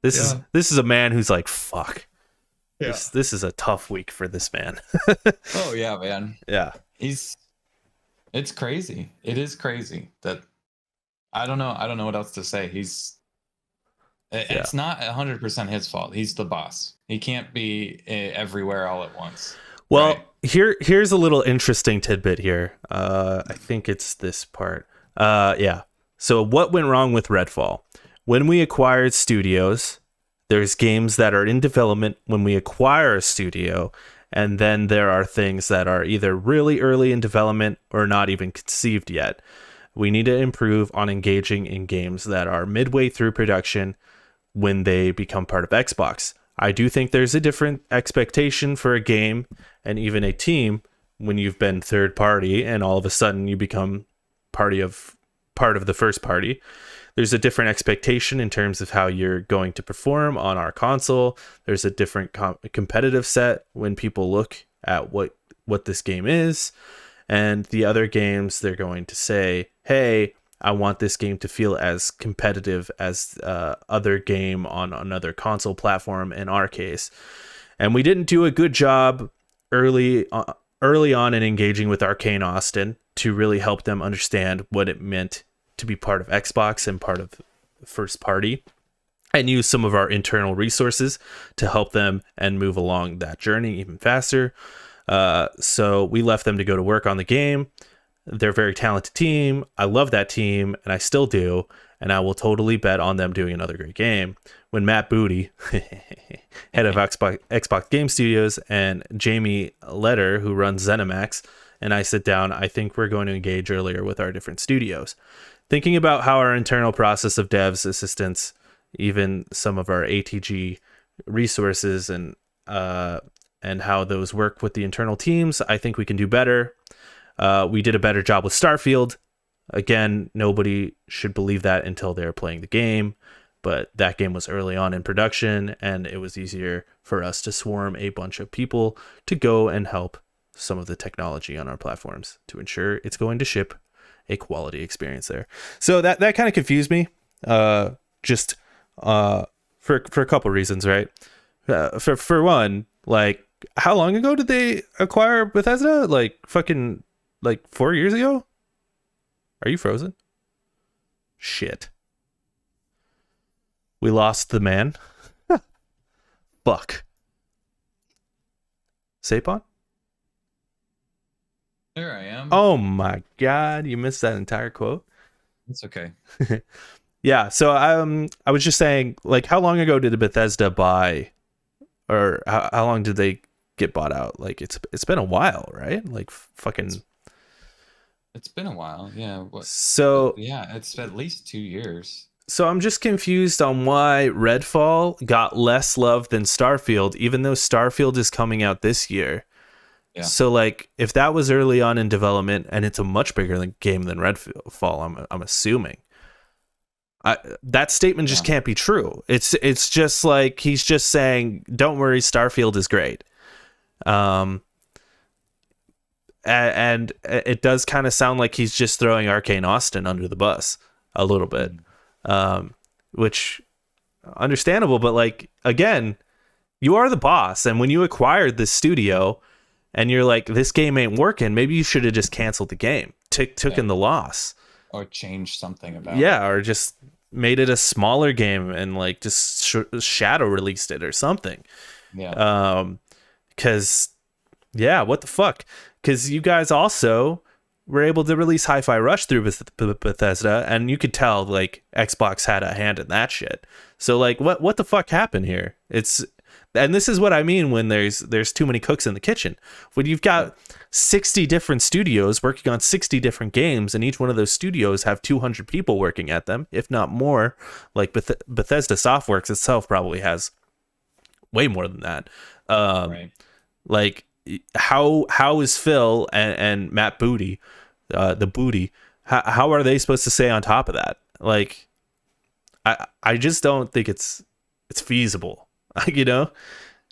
This is a man who's like, fuck. Yeah. This is a tough week for this man. Oh yeah, man. Yeah. It's crazy. It is crazy that I don't know what else to say. It's not 100% his fault. He's the boss. He can't be everywhere all at once. Well, right? Here's a little interesting tidbit here. I think it's this part. Yeah. So what went wrong with Redfall? When we acquired studios, there's games that are in development when we acquire a studio, and then there are things that are either really early in development or not even conceived yet. We need to improve on engaging in games that are midway through production when they become part of Xbox. I do think there's a different expectation for a game and even a team when you've been third party and all of a sudden you become part of the first party. There's a different expectation in terms of how you're going to perform on our console. There's a different competitive set when people look at what this game is. And the other games, they're going to say, hey, I want this game to feel as competitive as other game on another console platform in our case. And we didn't do a good job early on in engaging with Arcane Austin to really help them understand what it meant to be part of Xbox and part of first party, and use some of our internal resources to help them and move along that journey even faster. So we left them to go to work on the game. They're a very talented team. I love that team, and I still do, and I will totally bet on them doing another great game. When Matt Booty, head of Xbox Game Studios, and Jamie Letter, who runs ZeniMax, and I sit down, I think we're going to engage earlier with our different studios. Thinking about how our internal process of devs, assistants, even some of our ATG resources and how those work with the internal teams, I think we can do better. We did a better job with Starfield. Again, nobody should believe that until they're playing the game, but that game was early on in production, and it was easier for us to swarm a bunch of people to go and help some of the technology on our platforms to ensure it's going to ship a quality experience there. So that kind of confused me, just for a couple reasons, right? For one, like, how long ago did they acquire Bethesda? Like fucking 4 years ago? Are you frozen? Shit. We lost the man. Fuck. Sapon? There I am. Oh my god, you missed that entire quote. It's okay. Yeah, so I was just saying, like, how long ago did Bethesda buy, or how long did they get bought out? Like, it's been a while, right? Like, fucking. It's been a while, yeah. So yeah, it's at least 2 years. So I'm just confused on why Redfall got less love than Starfield, even though Starfield is coming out this year. Yeah. So, like, if that was early on in development, and it's a much bigger game than Redfall, I'm assuming. That statement just can't be true. It's just like he's just saying, "Don't worry, Starfield is great." And it does kind of sound like he's just throwing Arcane Austin under the bus a little bit, which understandable. But, like, again, you are the boss, and when you acquired this studio. And you're like, this game ain't working. Maybe you should have just canceled the game, took in the loss, or changed something about it. Yeah, or just made it a smaller game and like just shadow released it or something. Yeah. Because what the fuck? Because you guys also were able to release Hi-Fi Rush through Bethesda, and you could tell like Xbox had a hand in that shit. So like, what the fuck happened here? And this is what I mean when there's too many cooks in the kitchen. When you've got 60 different studios working on 60 different games, and each one of those studios have 200 people working at them, if not more. Like Bethesda Softworks itself probably has way more than that. Right. Like, how is Phil and Matt Booty, the Booty, how are they supposed to stay on top of that? Like, I just don't think it's feasible. You know,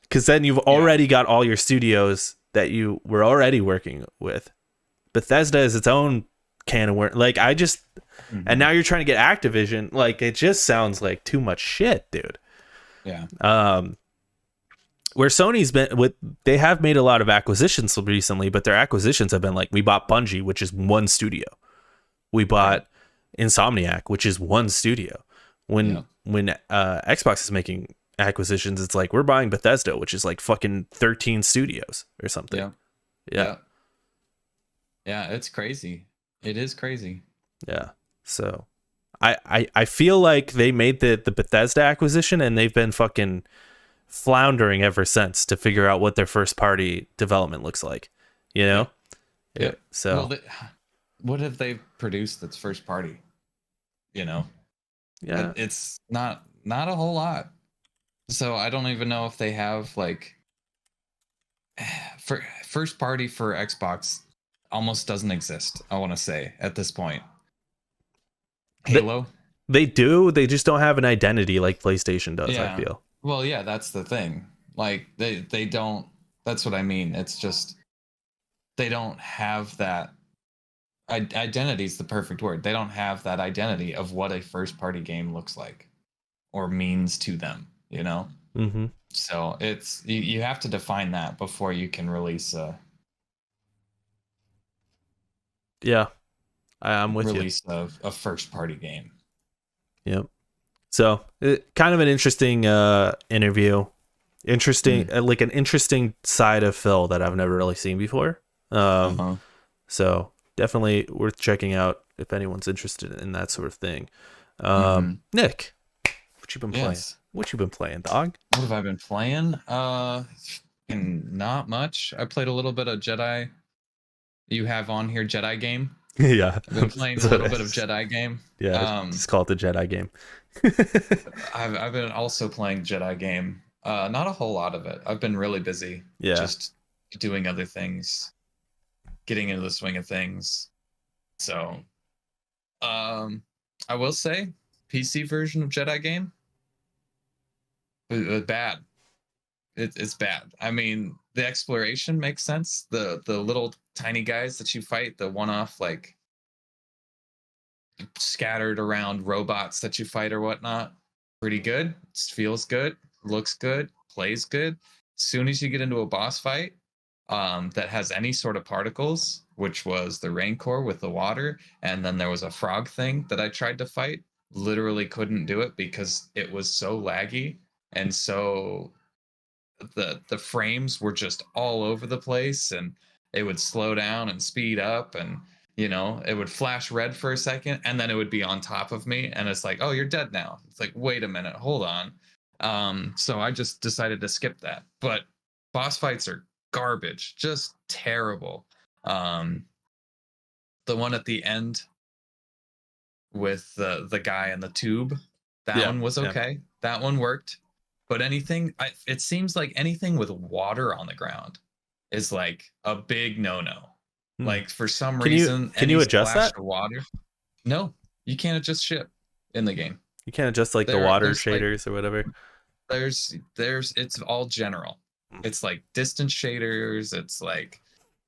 because then you've already got all your studios that you were already working with. Bethesda is its own can of worms. Like, and now you're trying to get Activision. Like, it just sounds like too much shit, dude. Yeah. Where Sony's been they have made a lot of acquisitions recently, but their acquisitions have been like, we bought Bungie, which is one studio. We bought Insomniac, which is one studio. When Xbox is making acquisitions, it's like, we're buying Bethesda, which is like fucking 13 studios or something. Yeah, it's crazy. It is crazy. Yeah. So I feel like they made the Bethesda acquisition and they've been fucking floundering ever since to figure out what their first party development looks like. You know? Yeah. So Well, what have they produced that's first party? You know, yeah, it's not a whole lot. So I don't even know if they have like for first party for Xbox almost doesn't exist. I want to say at this point, Halo. they do. They just don't have an identity like PlayStation does. I Yeah. feel. Well, yeah, that's the thing. Like they don't. That's what I mean. It's just they don't have that identity is the perfect word. They don't have that identity of what a first party game looks like or means to them, you know? Mm-hmm. So it's you have to define that before you can release Yeah, I'm with you. release a first party game. Yep. So kind of an interesting interview. Interesting, like an interesting side of Phil that I've never really seen before. So definitely worth checking out if anyone's interested in that sort of thing. Nick, what you been playing? What you been playing, dog? What have I been playing? Not much. I played a little bit of Jedi. You have on here Jedi game. Yeah, I've been playing a little bit of Jedi game. Yeah, just call it the Jedi game. I've been also playing Jedi game. Not a whole lot of it. I've been really busy. Yeah, just doing other things, getting into the swing of things. So, I will say, PC version of Jedi game, bad. It's bad. I mean, the exploration makes sense. The little tiny guys that you fight, the one-off like scattered around robots that you fight or whatnot, pretty good. It feels good, looks good, plays good. As soon as you get into a boss fight that has any sort of particles, which was the Rancor with the water, and then there was a frog thing that I tried to fight, literally couldn't do it because it was so laggy and so the frames were just all over the place, and it would slow down and speed up, and it would flash red for a second and then it would be on top of me and it's like, oh, you're dead now. It's like, wait a minute, hold on. So I just decided to skip that. But boss fights are garbage, just terrible. The one at the end with the guy in the tube, that one was okay. Yeah. That one worked. But it seems like anything with water on the ground is like a big no-no. Like for some reason, can you adjust that? Water? No, you can't adjust shit in the game. You can't adjust like the water shaders or whatever. It's all general. It's like distance shaders. It's like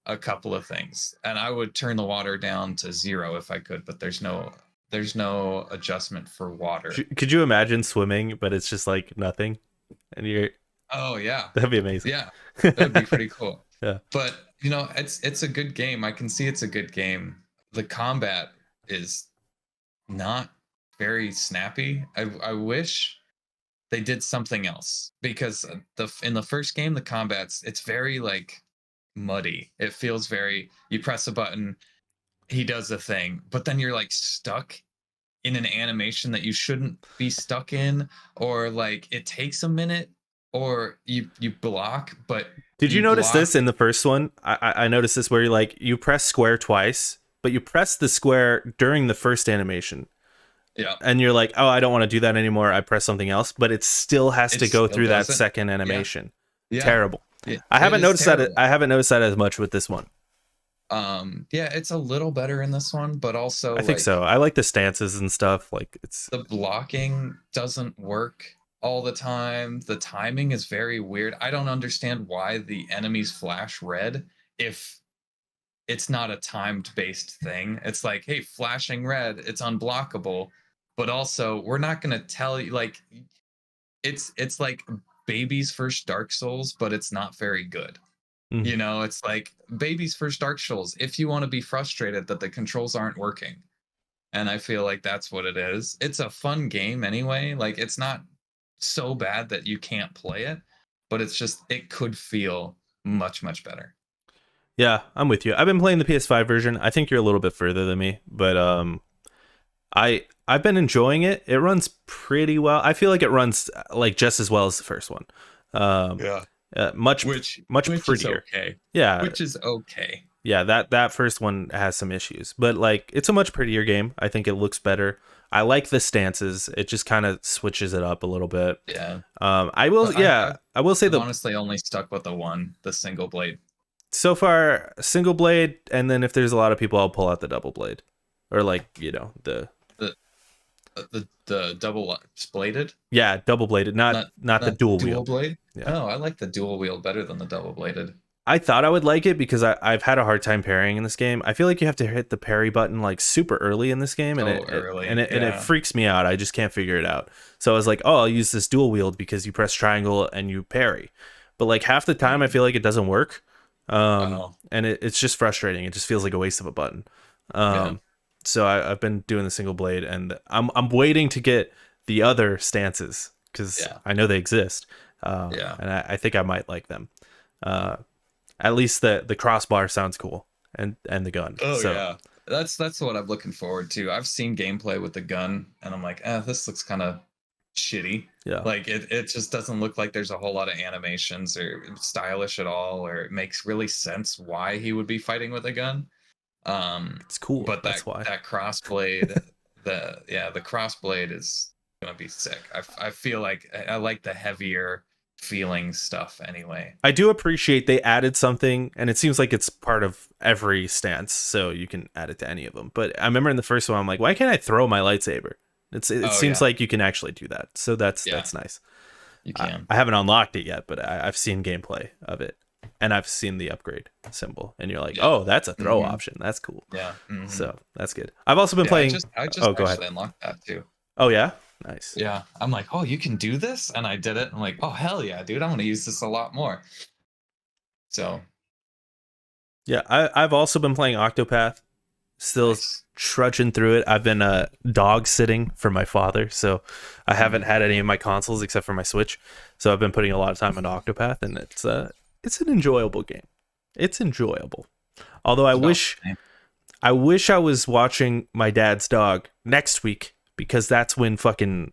a couple of things, and I would turn the water down to 0 if I could, but there's no adjustment for water. Could you imagine swimming, but it's just like nothing, and you're? Oh yeah, that'd be amazing. Yeah, that'd be pretty cool. Yeah, but it's a good game. I can see it's a good game. The combat is not very snappy. I wish they did something else, because in the first game the combat's it's very like muddy. It feels very, you press a button, he does a thing, but then you're like stuck in an animation that you shouldn't be stuck in, or like it takes a minute, or you block. But did you notice this in the first one? I noticed this where you press square twice, but you press the square during the first animation. Yeah. And you're like, oh, I don't want to do that anymore. I press something else, but it still has to go through that second animation. Yeah. Terrible. Yeah. I haven't noticed that. I haven't noticed that as much with this one. Yeah, it's a little better in this one, but also I think so. I like the stances and stuff. Like the blocking doesn't work all the time. The timing is very weird. I don't understand why the enemies flash red if it's not a timed based thing. It's like, hey, flashing red, it's unblockable, but also we're not going to tell you, like, it's like baby's first Dark Souls, but it's not very good. Mm-hmm. It's like baby's first Dark Souls if you want to be frustrated that the controls aren't working. And I feel like that's what it is. It's a fun game anyway. Like, it's not so bad that you can't play it, but it's just, it could feel much, much better. Yeah, I'm with you. I've been playing the PS5 version. I think you're a little bit further than me, but I've been enjoying it. It runs pretty well. I feel like it runs like just as well as the first one. Um, Yeah. much much Which is prettier. okay. Yeah, Which is okay. yeah. That first one has some issues, but like it's a much prettier game. I think it looks better. I like the stances. It just kind of switches it up a little bit. Yeah. I will. But Yeah, I will say I've the honestly only stuck with the single blade. so far single blade, and then if there's a lot of people, I'll pull out the double blade, or like the The the double bladed, yeah, double bladed, not the dual dual wield. blade. Yeah. Oh, I like the dual wield better than the double bladed. I thought I would like it because I've had a hard time parrying in this game. I feel like you have to hit the parry button like super early in this game, and it freaks me out. I just can't figure it out. So I was like, oh, I'll use this dual wield because you press triangle and you parry. But like half the time, I feel like it doesn't work, and it's just frustrating. It just feels like a waste of a button. So I've been doing the single blade, and I'm waiting to get the other stances because I know they exist. And I think I might like them. At least the crossbar sounds cool, and the gun. Oh so. Yeah, that's what I'm looking forward to. I've seen gameplay with the gun, and I'm like, this looks kind of shitty. Yeah, like it just doesn't look like there's a whole lot of animations or stylish at all, or it makes really sense why he would be fighting with a gun. It's cool, but that's why that crossblade, the crossblade is gonna be sick. I feel like I like the heavier feeling stuff anyway. I do appreciate they added something, and it seems like it's part of every stance, so you can add it to any of them. But I remember in the first one, I'm like, why can't I throw my lightsaber? It seems like you can actually do that, so that's nice. You can. I haven't unlocked it yet, but I've seen gameplay of it, and I've seen the upgrade symbol, and you're like, oh, that's a throw option. That's cool. Yeah. So that's good. I've also been playing. I just actually unlocked that too. Oh yeah. Nice. Yeah, I'm like, oh, you can do this, and I did it. I'm like, oh hell yeah, dude, I'm gonna use this a lot more. So, yeah, I've also been playing Octopath, still trudging through it. I've been dog sitting for my father, so I haven't had any of my consoles except for my Switch. So I've been putting a lot of time on Octopath, and it's an enjoyable game. It's enjoyable, although I wish I was watching my dad's dog next week, because that's when fucking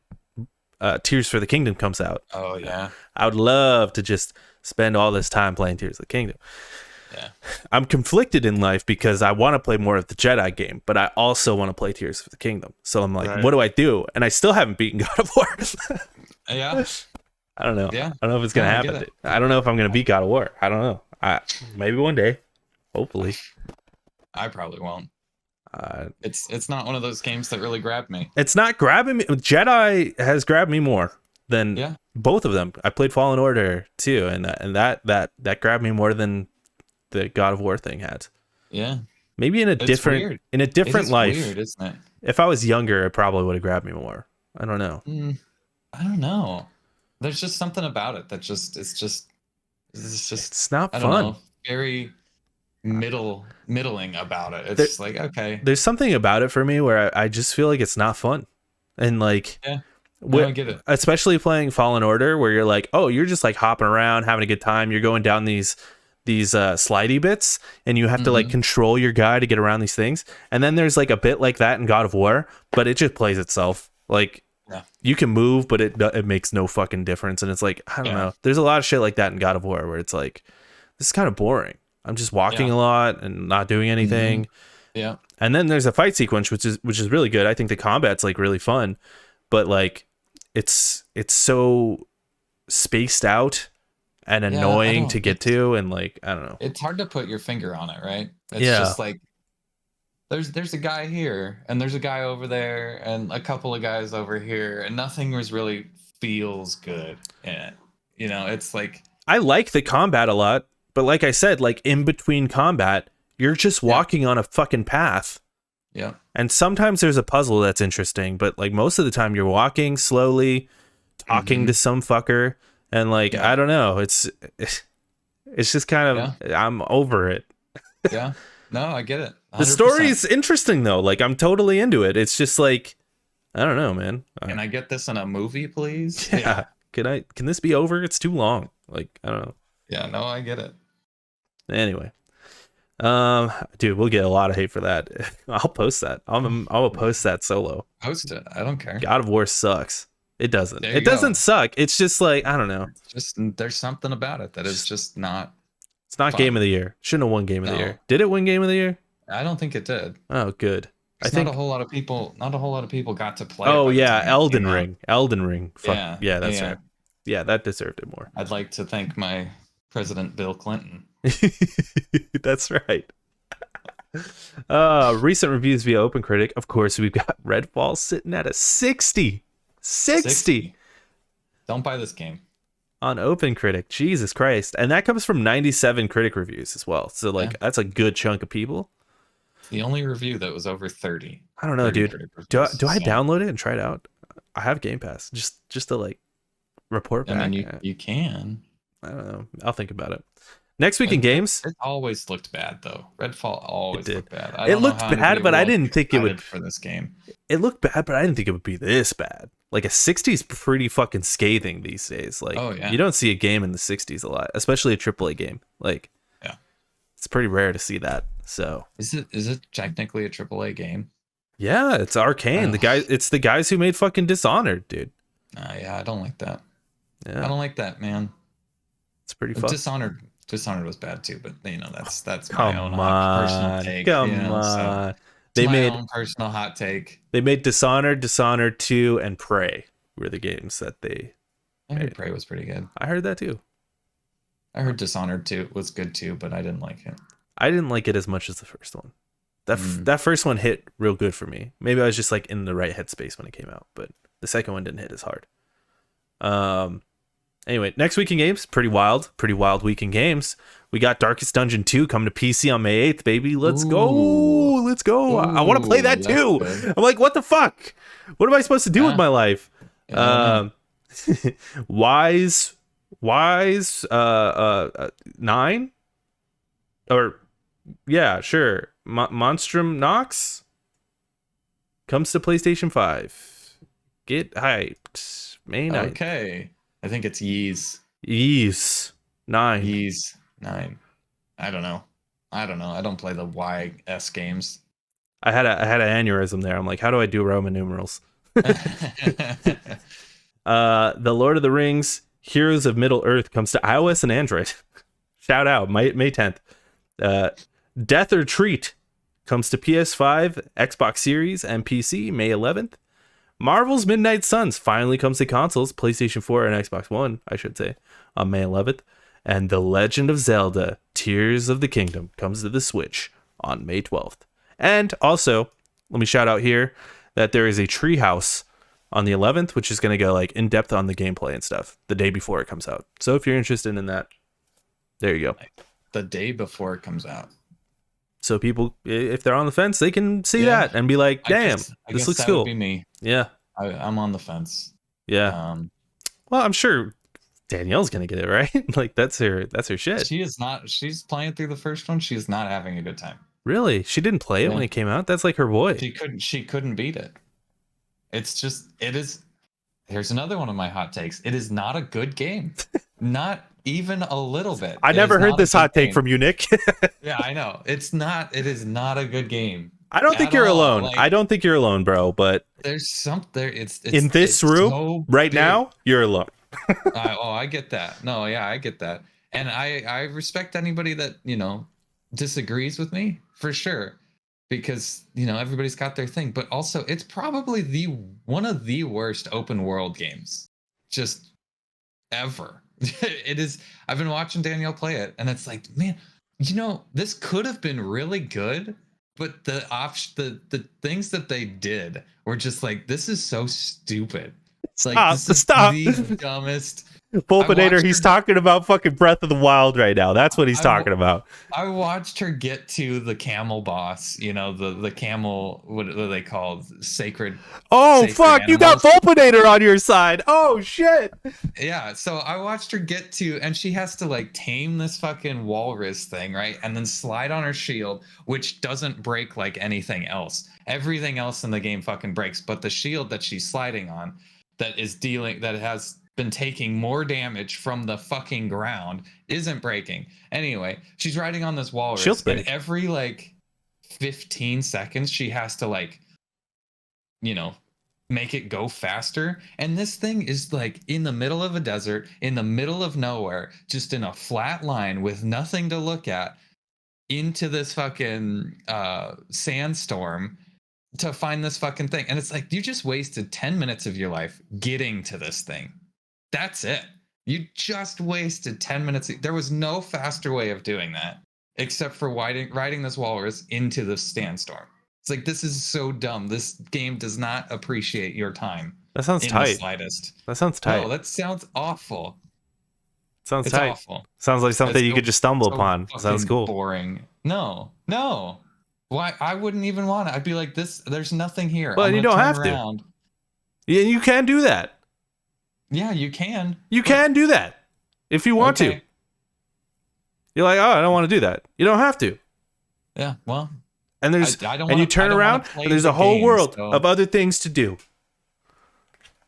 Tears for the Kingdom comes out. Oh, yeah. I would love to just spend all this time playing Tears of the Kingdom. Yeah. I'm conflicted in life because I want to play more of the Jedi game, but I also want to play Tears for the Kingdom. So I'm like, what do I do? And I still haven't beaten God of War. Yeah. I don't know. Yeah. I don't know if it's going to happen. I don't know if I'm going to beat God of War. I don't know. Maybe one day. Hopefully. I probably won't. It's not one of those games that really grabbed me. It's not grabbing me. Jedi has grabbed me more than both of them. I played Fallen Order too, and that grabbed me more than the God of War thing had. Yeah, maybe in a different life. Weird, isn't it? If I was younger, it probably would have grabbed me more. I don't know. I don't know. There's just something about it that it's not fun. Very middling about it. It's just like, okay, there's something about it for me where I just feel like it's not fun, and like I don't get it. Especially playing Fallen Order, where you're like, oh, you're just like hopping around having a good time, you're going down these slidey bits, and you have to like control your guy to get around these things, and then there's like a bit like that in God of War, but it just plays itself. Like you can move, but it makes no fucking difference, and it's like, I don't know, there's a lot of shit like that in God of War where it's like, this is kind of boring. I'm just walking a lot and not doing anything. Yeah. And then there's a fight sequence which is really good. I think the combat's like really fun, but like it's so spaced out and annoying to get to, and like, I don't know. It's hard to put your finger on it, right? It's just like there's a guy here and there's a guy over there and a couple of guys over here, and nothing really feels good in it. You know, it's like, I like the combat a lot. But like I said, like in between combat, you're just walking on a fucking path. Yeah. And sometimes there's a puzzle that's interesting, but like most of the time you're walking slowly, talking to some fucker, and like, I don't know, it's just kind of, I'm over it. Yeah. No, I get it. 100%. The story's interesting though. Like I'm totally into it. It's just like, I don't know, man. Can I get this in a movie, please? Yeah. Can this be over? It's too long. Like, I don't know. Yeah, no, I get it. Anyway, Dude, we'll get a lot of hate for that. I'll post that. I'll post that solo. Post it. I don't care. God of War sucks. It doesn't. There It you go. doesn't suck. It's just like, I don't know. It's just there's something about it that is just not. It's not fun. Game of the Year. Shouldn't have won Game of the Year. Did it win Game of the Year? I don't think it did. Oh, good. I think not a whole lot of people got to play. Oh yeah, Elden Ring. Elden Ring. Fuck. Yeah, that's yeah. right. Yeah, that deserved it more. I'd like to thank my President Bill Clinton. That's right. Recent reviews via OpenCritic. Of course, we've got Redfall sitting at a 60. 60. Don't buy this game. On OpenCritic. Jesus Christ. And that comes from 97 critic reviews as well. So like that's a good chunk of people. The only review that was over 30. I don't know, dude. Do I download it and try it out? I have Game Pass. Just to like report back. I mean, you can. I don't know. I'll think about it. Next week in games. It always looked bad though. Redfall always looked bad. It looked bad, but I didn't think it would for this game. It looked bad, but I didn't think it would be this bad. Like a 60 is pretty fucking scathing these days. Like you don't see a game in the 60s a lot, especially a AAA game. Like it's pretty rare to see that. So is it technically a AAA game? Yeah, it's Arcane. It's the guys who made fucking Dishonored, dude. Yeah, I don't like that. Yeah. I don't like that, man. It's pretty fun. Dishonored was bad too, but that's my own personal take. Come on. So they made my own personal hot take. They made Dishonored, Dishonored 2, and Prey were the games that they I heard Prey was pretty good. I heard that too. I heard Dishonored 2 was good too, but I didn't like it. I didn't like it as much as the first one. That first one hit real good for me. Maybe I was just like in the right headspace when it came out, but the second one didn't hit as hard. Anyway, next week in games, pretty wild week in games. We got Darkest Dungeon 2 coming to PC on May 8th, baby. Let's go. I want to play that too. Good. I'm like, what the fuck? What am I supposed to do with my life? Wise 9? Or yeah, sure. Monstrum Nox comes to PlayStation 5. Get hyped. May 9th. Okay. I think it's Yeez 9. Yeez 9. I don't know. I don't play the YS games. I had an aneurysm there. I'm like, how do I do Roman numerals? The Lord of the Rings Heroes of Middle Earth comes to iOS and Android. Shout out, May 10th. Death or Treat comes to PS5, Xbox Series, and PC May 11th. Marvel's Midnight Suns finally comes to consoles, PlayStation 4 and Xbox One, I should say, on May 11th. And The Legend of Zelda Tears of the Kingdom comes to the Switch on May 12th. And also, let me shout out here that there is a Treehouse on the 11th, which is going to go like in depth on the gameplay and stuff the day before it comes out. So if you're interested in that, there you go. The day before it comes out. So people, if they're on the fence, they can see that and be like, damn, this looks cool. Would be me. Yeah. I'm on the fence. Yeah. Well, I'm sure Danielle's going to get it, right? Like that's her shit. She is not. She's playing through the first one. She is not having a good time. Really? She didn't play it when it came out? That's like her boy. She couldn't beat it. It is. Here's another one of my hot takes. It is not a good game. Not even a little bit. I never heard this hot take from you, Nick. Yeah, I know. It is not a good game. I don't think you're alone. Like, I don't think you're alone, bro. But there's something. It's in this room so right now. You're alone. I get that. No, yeah, I get that, and I respect anybody that disagrees with me for sure, because everybody's got their thing. But also, it's probably one of the worst open world games just ever. It is. I've been watching Danielle play it, and it's like, man, this could have been really good. But the things that they did were just like, this is so stupid. It's like stop. The dumbest. Pulpinator, he's talking about fucking Breath of the Wild right now. That's what he's talking about. I watched her get to the camel boss, the camel, what are they called? Sacred. Oh, sacred fuck, animals. you got Pulpinator on your side. Oh, shit. Yeah, so I watched her get to, and she has to like tame this fucking walrus thing, right? And then slide on her shield, which doesn't break like anything else. Everything else in the game fucking breaks, but the shield that she's sliding on, that has been taking more damage from the fucking ground, isn't breaking. Anyway, she's riding on this walrus, and every like 15 seconds she has to like, you know, make it go faster. And this thing is like in the middle of a desert, in the middle of nowhere, just in a flat line with nothing to look at, into this fucking sandstorm to find this fucking thing. And it's like, you just wasted 10 minutes of your life getting to this thing. That's it. You just wasted 10 minutes. There was no faster way of doing that except for riding this walrus into the sandstorm. It's like, this is so dumb. This game does not appreciate your time. That sounds tight. The slightest. That sounds tight. No, that sounds awful. It's tight. Awful. Sounds like something you could just stumble upon. Sounds cool. Boring. No. Why? I wouldn't even want it. I'd be like, this. There's nothing here. But you don't have to. Yeah, you can do that. Yeah, you can. You can do that if you want to. You're like, oh, I don't want to do that. You don't have to. Yeah, well. And you turn around and there's a whole world of other things to do.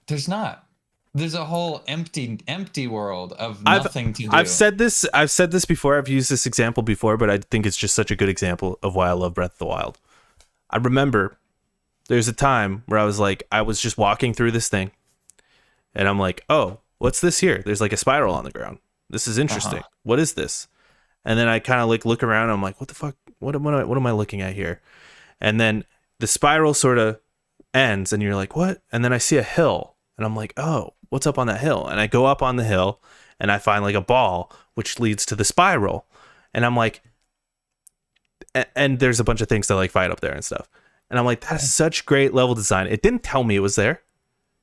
There's not. There's a whole empty world of nothing to do. I've said this before. I've used this example before, but I think it's just such a good example of why I love Breath of the Wild. I remember there's a time where I was just walking through this thing, and I'm like, oh, what's this here? There's like a spiral on the ground. This is interesting. What is this? And then I kind of like look around. And I'm like, what the fuck? What am I looking at here? And then the spiral sort of ends, and you're like, what? And then I see a hill, and I'm like, oh, what's up on that hill? And I go up on the hill, and I find like a ball, which leads to the spiral. And I'm like, and there's a bunch of things to like fight up there and stuff. And I'm like, that's such great level design. It didn't tell me it was there.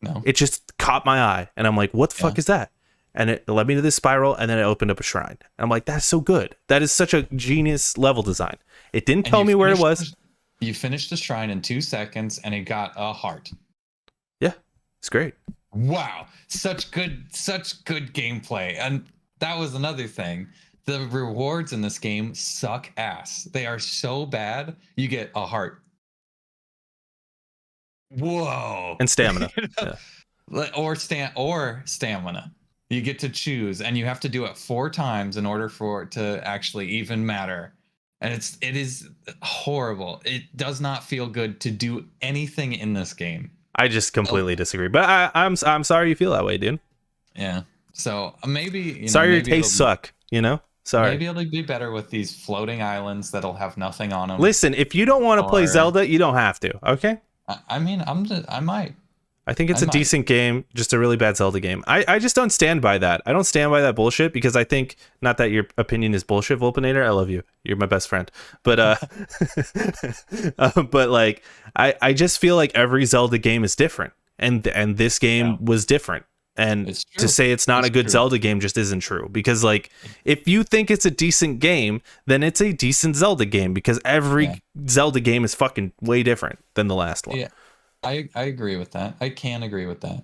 No. It just caught my eye, and I'm like, what the fuck is that? And it led me to this spiral, and then it opened up a shrine. And I'm like, that's so good. That is such a genius level design. It didn't tell me where it was. You finished the shrine in 2 seconds, and it got a heart. Yeah, it's great. Wow, such good gameplay. And that was another thing. The rewards in this game suck ass. They are so bad. You get a heart. Whoa. And stamina. Or stamina. You get to choose, and you have to do it 4 times in order for it to actually even matter. And it is horrible. It does not feel good to do anything in this game. I just completely disagree. But I'm sorry you feel that way, dude. Yeah. So maybe sorry your tastes suck, Sorry. Maybe it'll be better with these floating islands that'll have nothing on them. Listen, if you don't want to play Zelda, you don't have to, okay? I mean, I might. I think it's a decent game, just a really bad Zelda game. I just don't stand by that. I don't stand by that bullshit because I think, not that your opinion is bullshit, Volpinator. I love you. You're my best friend. But but like I just feel like every Zelda game is different. And this game was different. And to say it's not a good Zelda game just isn't true. Because like if you think it's a decent game, then it's a decent Zelda game because every Zelda game is fucking way different than the last one. Yeah. I agree with that. I can agree with that.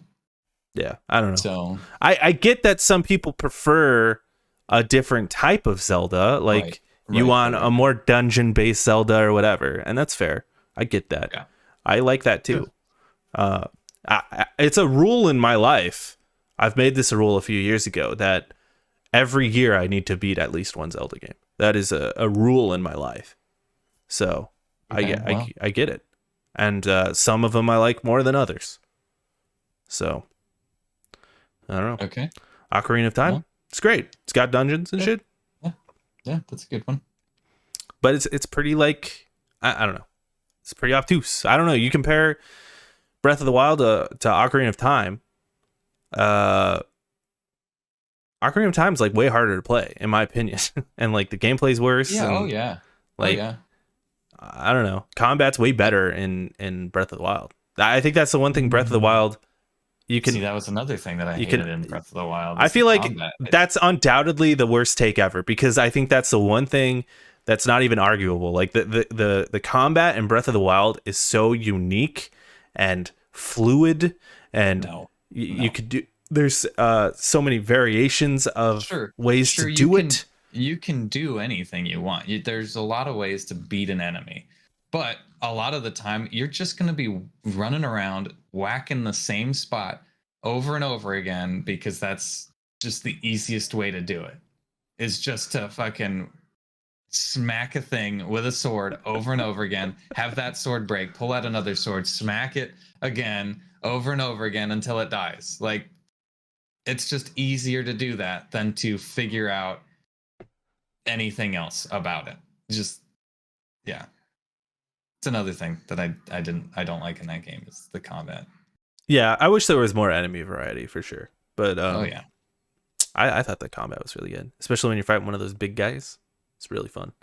Yeah, I don't know. So I get that some people prefer a different type of Zelda, like you want a more dungeon-based Zelda or whatever, and that's fair. I get that. Yeah. I like that too. It's a rule in my life. I've made this a rule a few years ago that every year I need to beat at least one Zelda game. That is a rule in my life. So I get it. And some of them I like more than others. So, I don't know. Okay. Ocarina of Time. Yeah. It's great. It's got dungeons and shit. Yeah, that's a good one. But it's pretty like, I don't know. It's pretty obtuse. I don't know. You compare Breath of the Wild to Ocarina of Time. Ocarina of Time is like way harder to play, in my opinion. And like the gameplay's worse. Yeah, I don't know. Combat's way better in Breath of the Wild. I think that's the one thing Breath of the Wild you can see. That was another thing that I hated in Breath of the Wild. I feel like that's undoubtedly the worst take ever because I think that's the one thing that's not even arguable. Like the combat in Breath of the Wild is so unique and fluid, and you could do. There's so many variations of ways to do it. You can do anything you want. There's a lot of ways to beat an enemy, but a lot of the time you're just going to be running around whacking the same spot over and over again because that's just the easiest way to do it. Is just to fucking smack a thing with a sword over and over again, have that sword break, pull out another sword, smack it again over and over again until it dies. Like, it's just easier to do that than to figure out anything else about it. Just, yeah. It's another thing that I don't like in that game is the combat. Yeah, I wish there was more enemy variety for sure. But oh yeah, I thought the combat was really good, especially when you're fighting one of those big guys. It's really fun.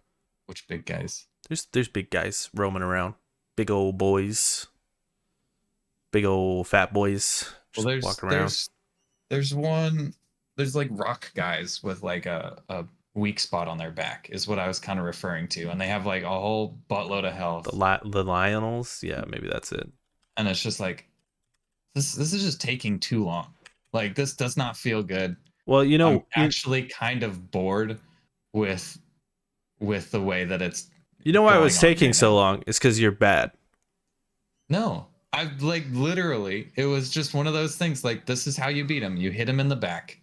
Which big guys? There's big guys roaming around, big old boys, big old fat boys. Just Well, walking around. There's like rock guys with like a weak spot on their back is what I was kind of referring to, and they have like a whole buttload of health. The Lionels, yeah, maybe that's it. And it's just like this is just taking too long. Like, this does not feel good. Well, I'm actually kind of bored with the way that it's. You know why it was taking so long? It's because you're bad. No, I like literally. It was just one of those things. Like, this is how you beat him. You hit him in the back.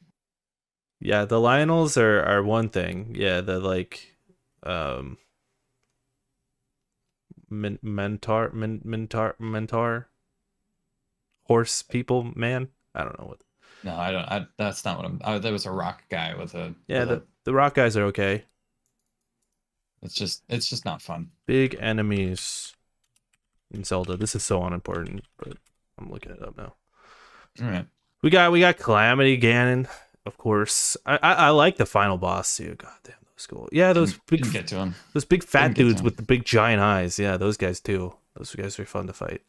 Yeah, the Lionels are one thing. Yeah, the like, mentor, horse people, man. I don't know what. No, I don't. That's not what I'm. There was a rock guy with a. Yeah, the rock guys are okay. It's just not fun. Big enemies in Zelda. This is so unimportant, but I'm looking it up now. All right. We got Calamity Ganon, of course. I like the final boss too. God damn, that was cool. Yeah, those didn't get to him. Those big fat dudes with the big giant eyes. Yeah, those guys too. Those guys are fun to fight.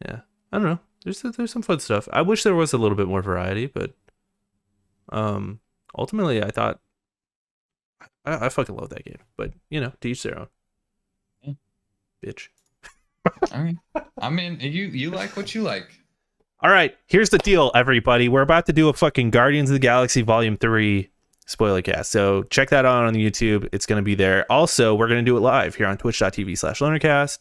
Yeah, I don't know. There's some fun stuff. I wish there was a little bit more variety, but ultimately I thought I fucking love that game. But to each their own. Yeah. Bitch. All right. I mean, you like what you like. All right, here's the deal, everybody. We're about to do a fucking Guardians of the Galaxy Volume 3 spoiler cast. So check that out on YouTube. It's going to be there. Also, we're going to do it live here on twitch.tv/lonercast.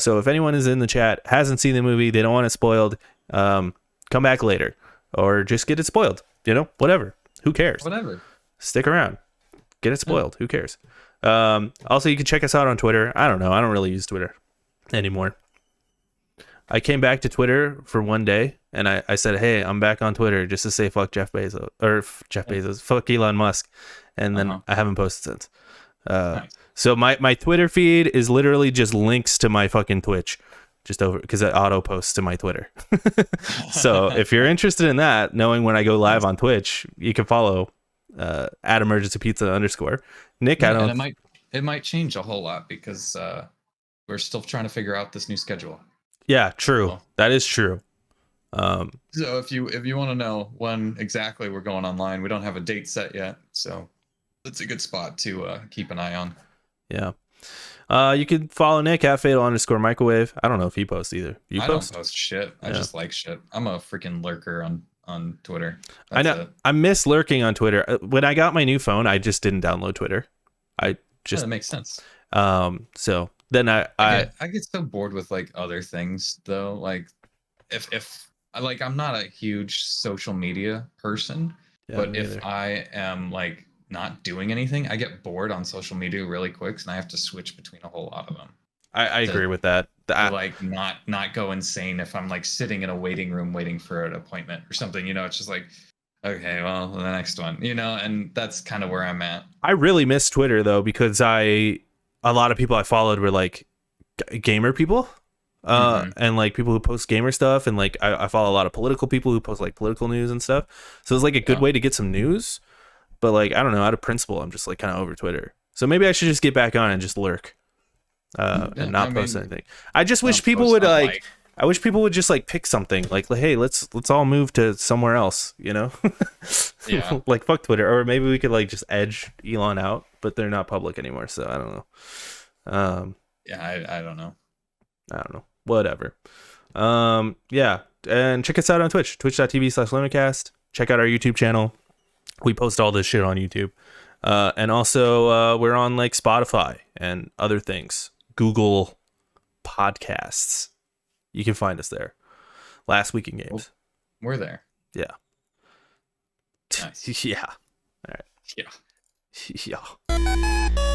So if anyone is in the chat, hasn't seen the movie, they don't want it spoiled, come back later. Or just get it spoiled. Whatever. Who cares? Whatever. Stick around. Get it spoiled. Who cares? Also, you can check us out on Twitter. I don't know. I don't really use Twitter anymore. I came back to Twitter for one day, and I said, hey, I'm back on Twitter just to say fuck Jeff Bezos, fuck Elon Musk. And then I haven't posted since. Nice. So my Twitter feed is literally just links to my fucking Twitch, just over because it auto posts to my Twitter. So if you're interested in that, knowing when I go live on Twitch, you can follow at @emergencypizza_. Nick, I don't. And it might change a whole lot because we're still trying to figure out this new schedule. Yeah, true. So, that is true. So if you want to know when exactly we're going online, we don't have a date set yet, so that's a good spot to keep an eye on. Yeah. You can follow Nick at @fatal_microwave. I don't know if he posts either. I don't post shit. I just like shit. I'm a freaking lurker on Twitter. That's I know. It. I miss lurking on Twitter. When I got my new phone, I just didn't download Twitter. That makes sense. So then I get so bored with like other things though. Like if I'm not a huge social media person, but if I am like not doing anything, I get bored on social media really quick, and I have to switch between a whole lot of them. I agree with that. Like not go insane if I'm like sitting in a waiting room waiting for an appointment or something. It's just like, okay, well, the next one, and that's kind of where I'm at. I really miss Twitter though, because a lot of people I followed were like gamer people. And like people who post gamer stuff, and like I follow a lot of political people who post like political news and stuff. So it's like a good way to get some news. But like, I don't know, out of principle, I'm just like kind of over Twitter. So maybe I should just get back on and just lurk and not post anything. I just wish people would like. I wish people would just like pick something like, hey, let's all move to somewhere else, Yeah. Like fuck Twitter, or maybe we could like just edge Elon out, but they're not public anymore, so I don't know. I don't know. I don't know. Whatever. Yeah, and check us out on Twitch, twitch.tv/lonercast. Check out our YouTube channel. We post all this shit on YouTube. And also we're on like Spotify and other things. Google Podcasts. You can find us there. Last Week in Games. We're there. Yeah. Nice. Yeah. All right. Yeah. Yeah.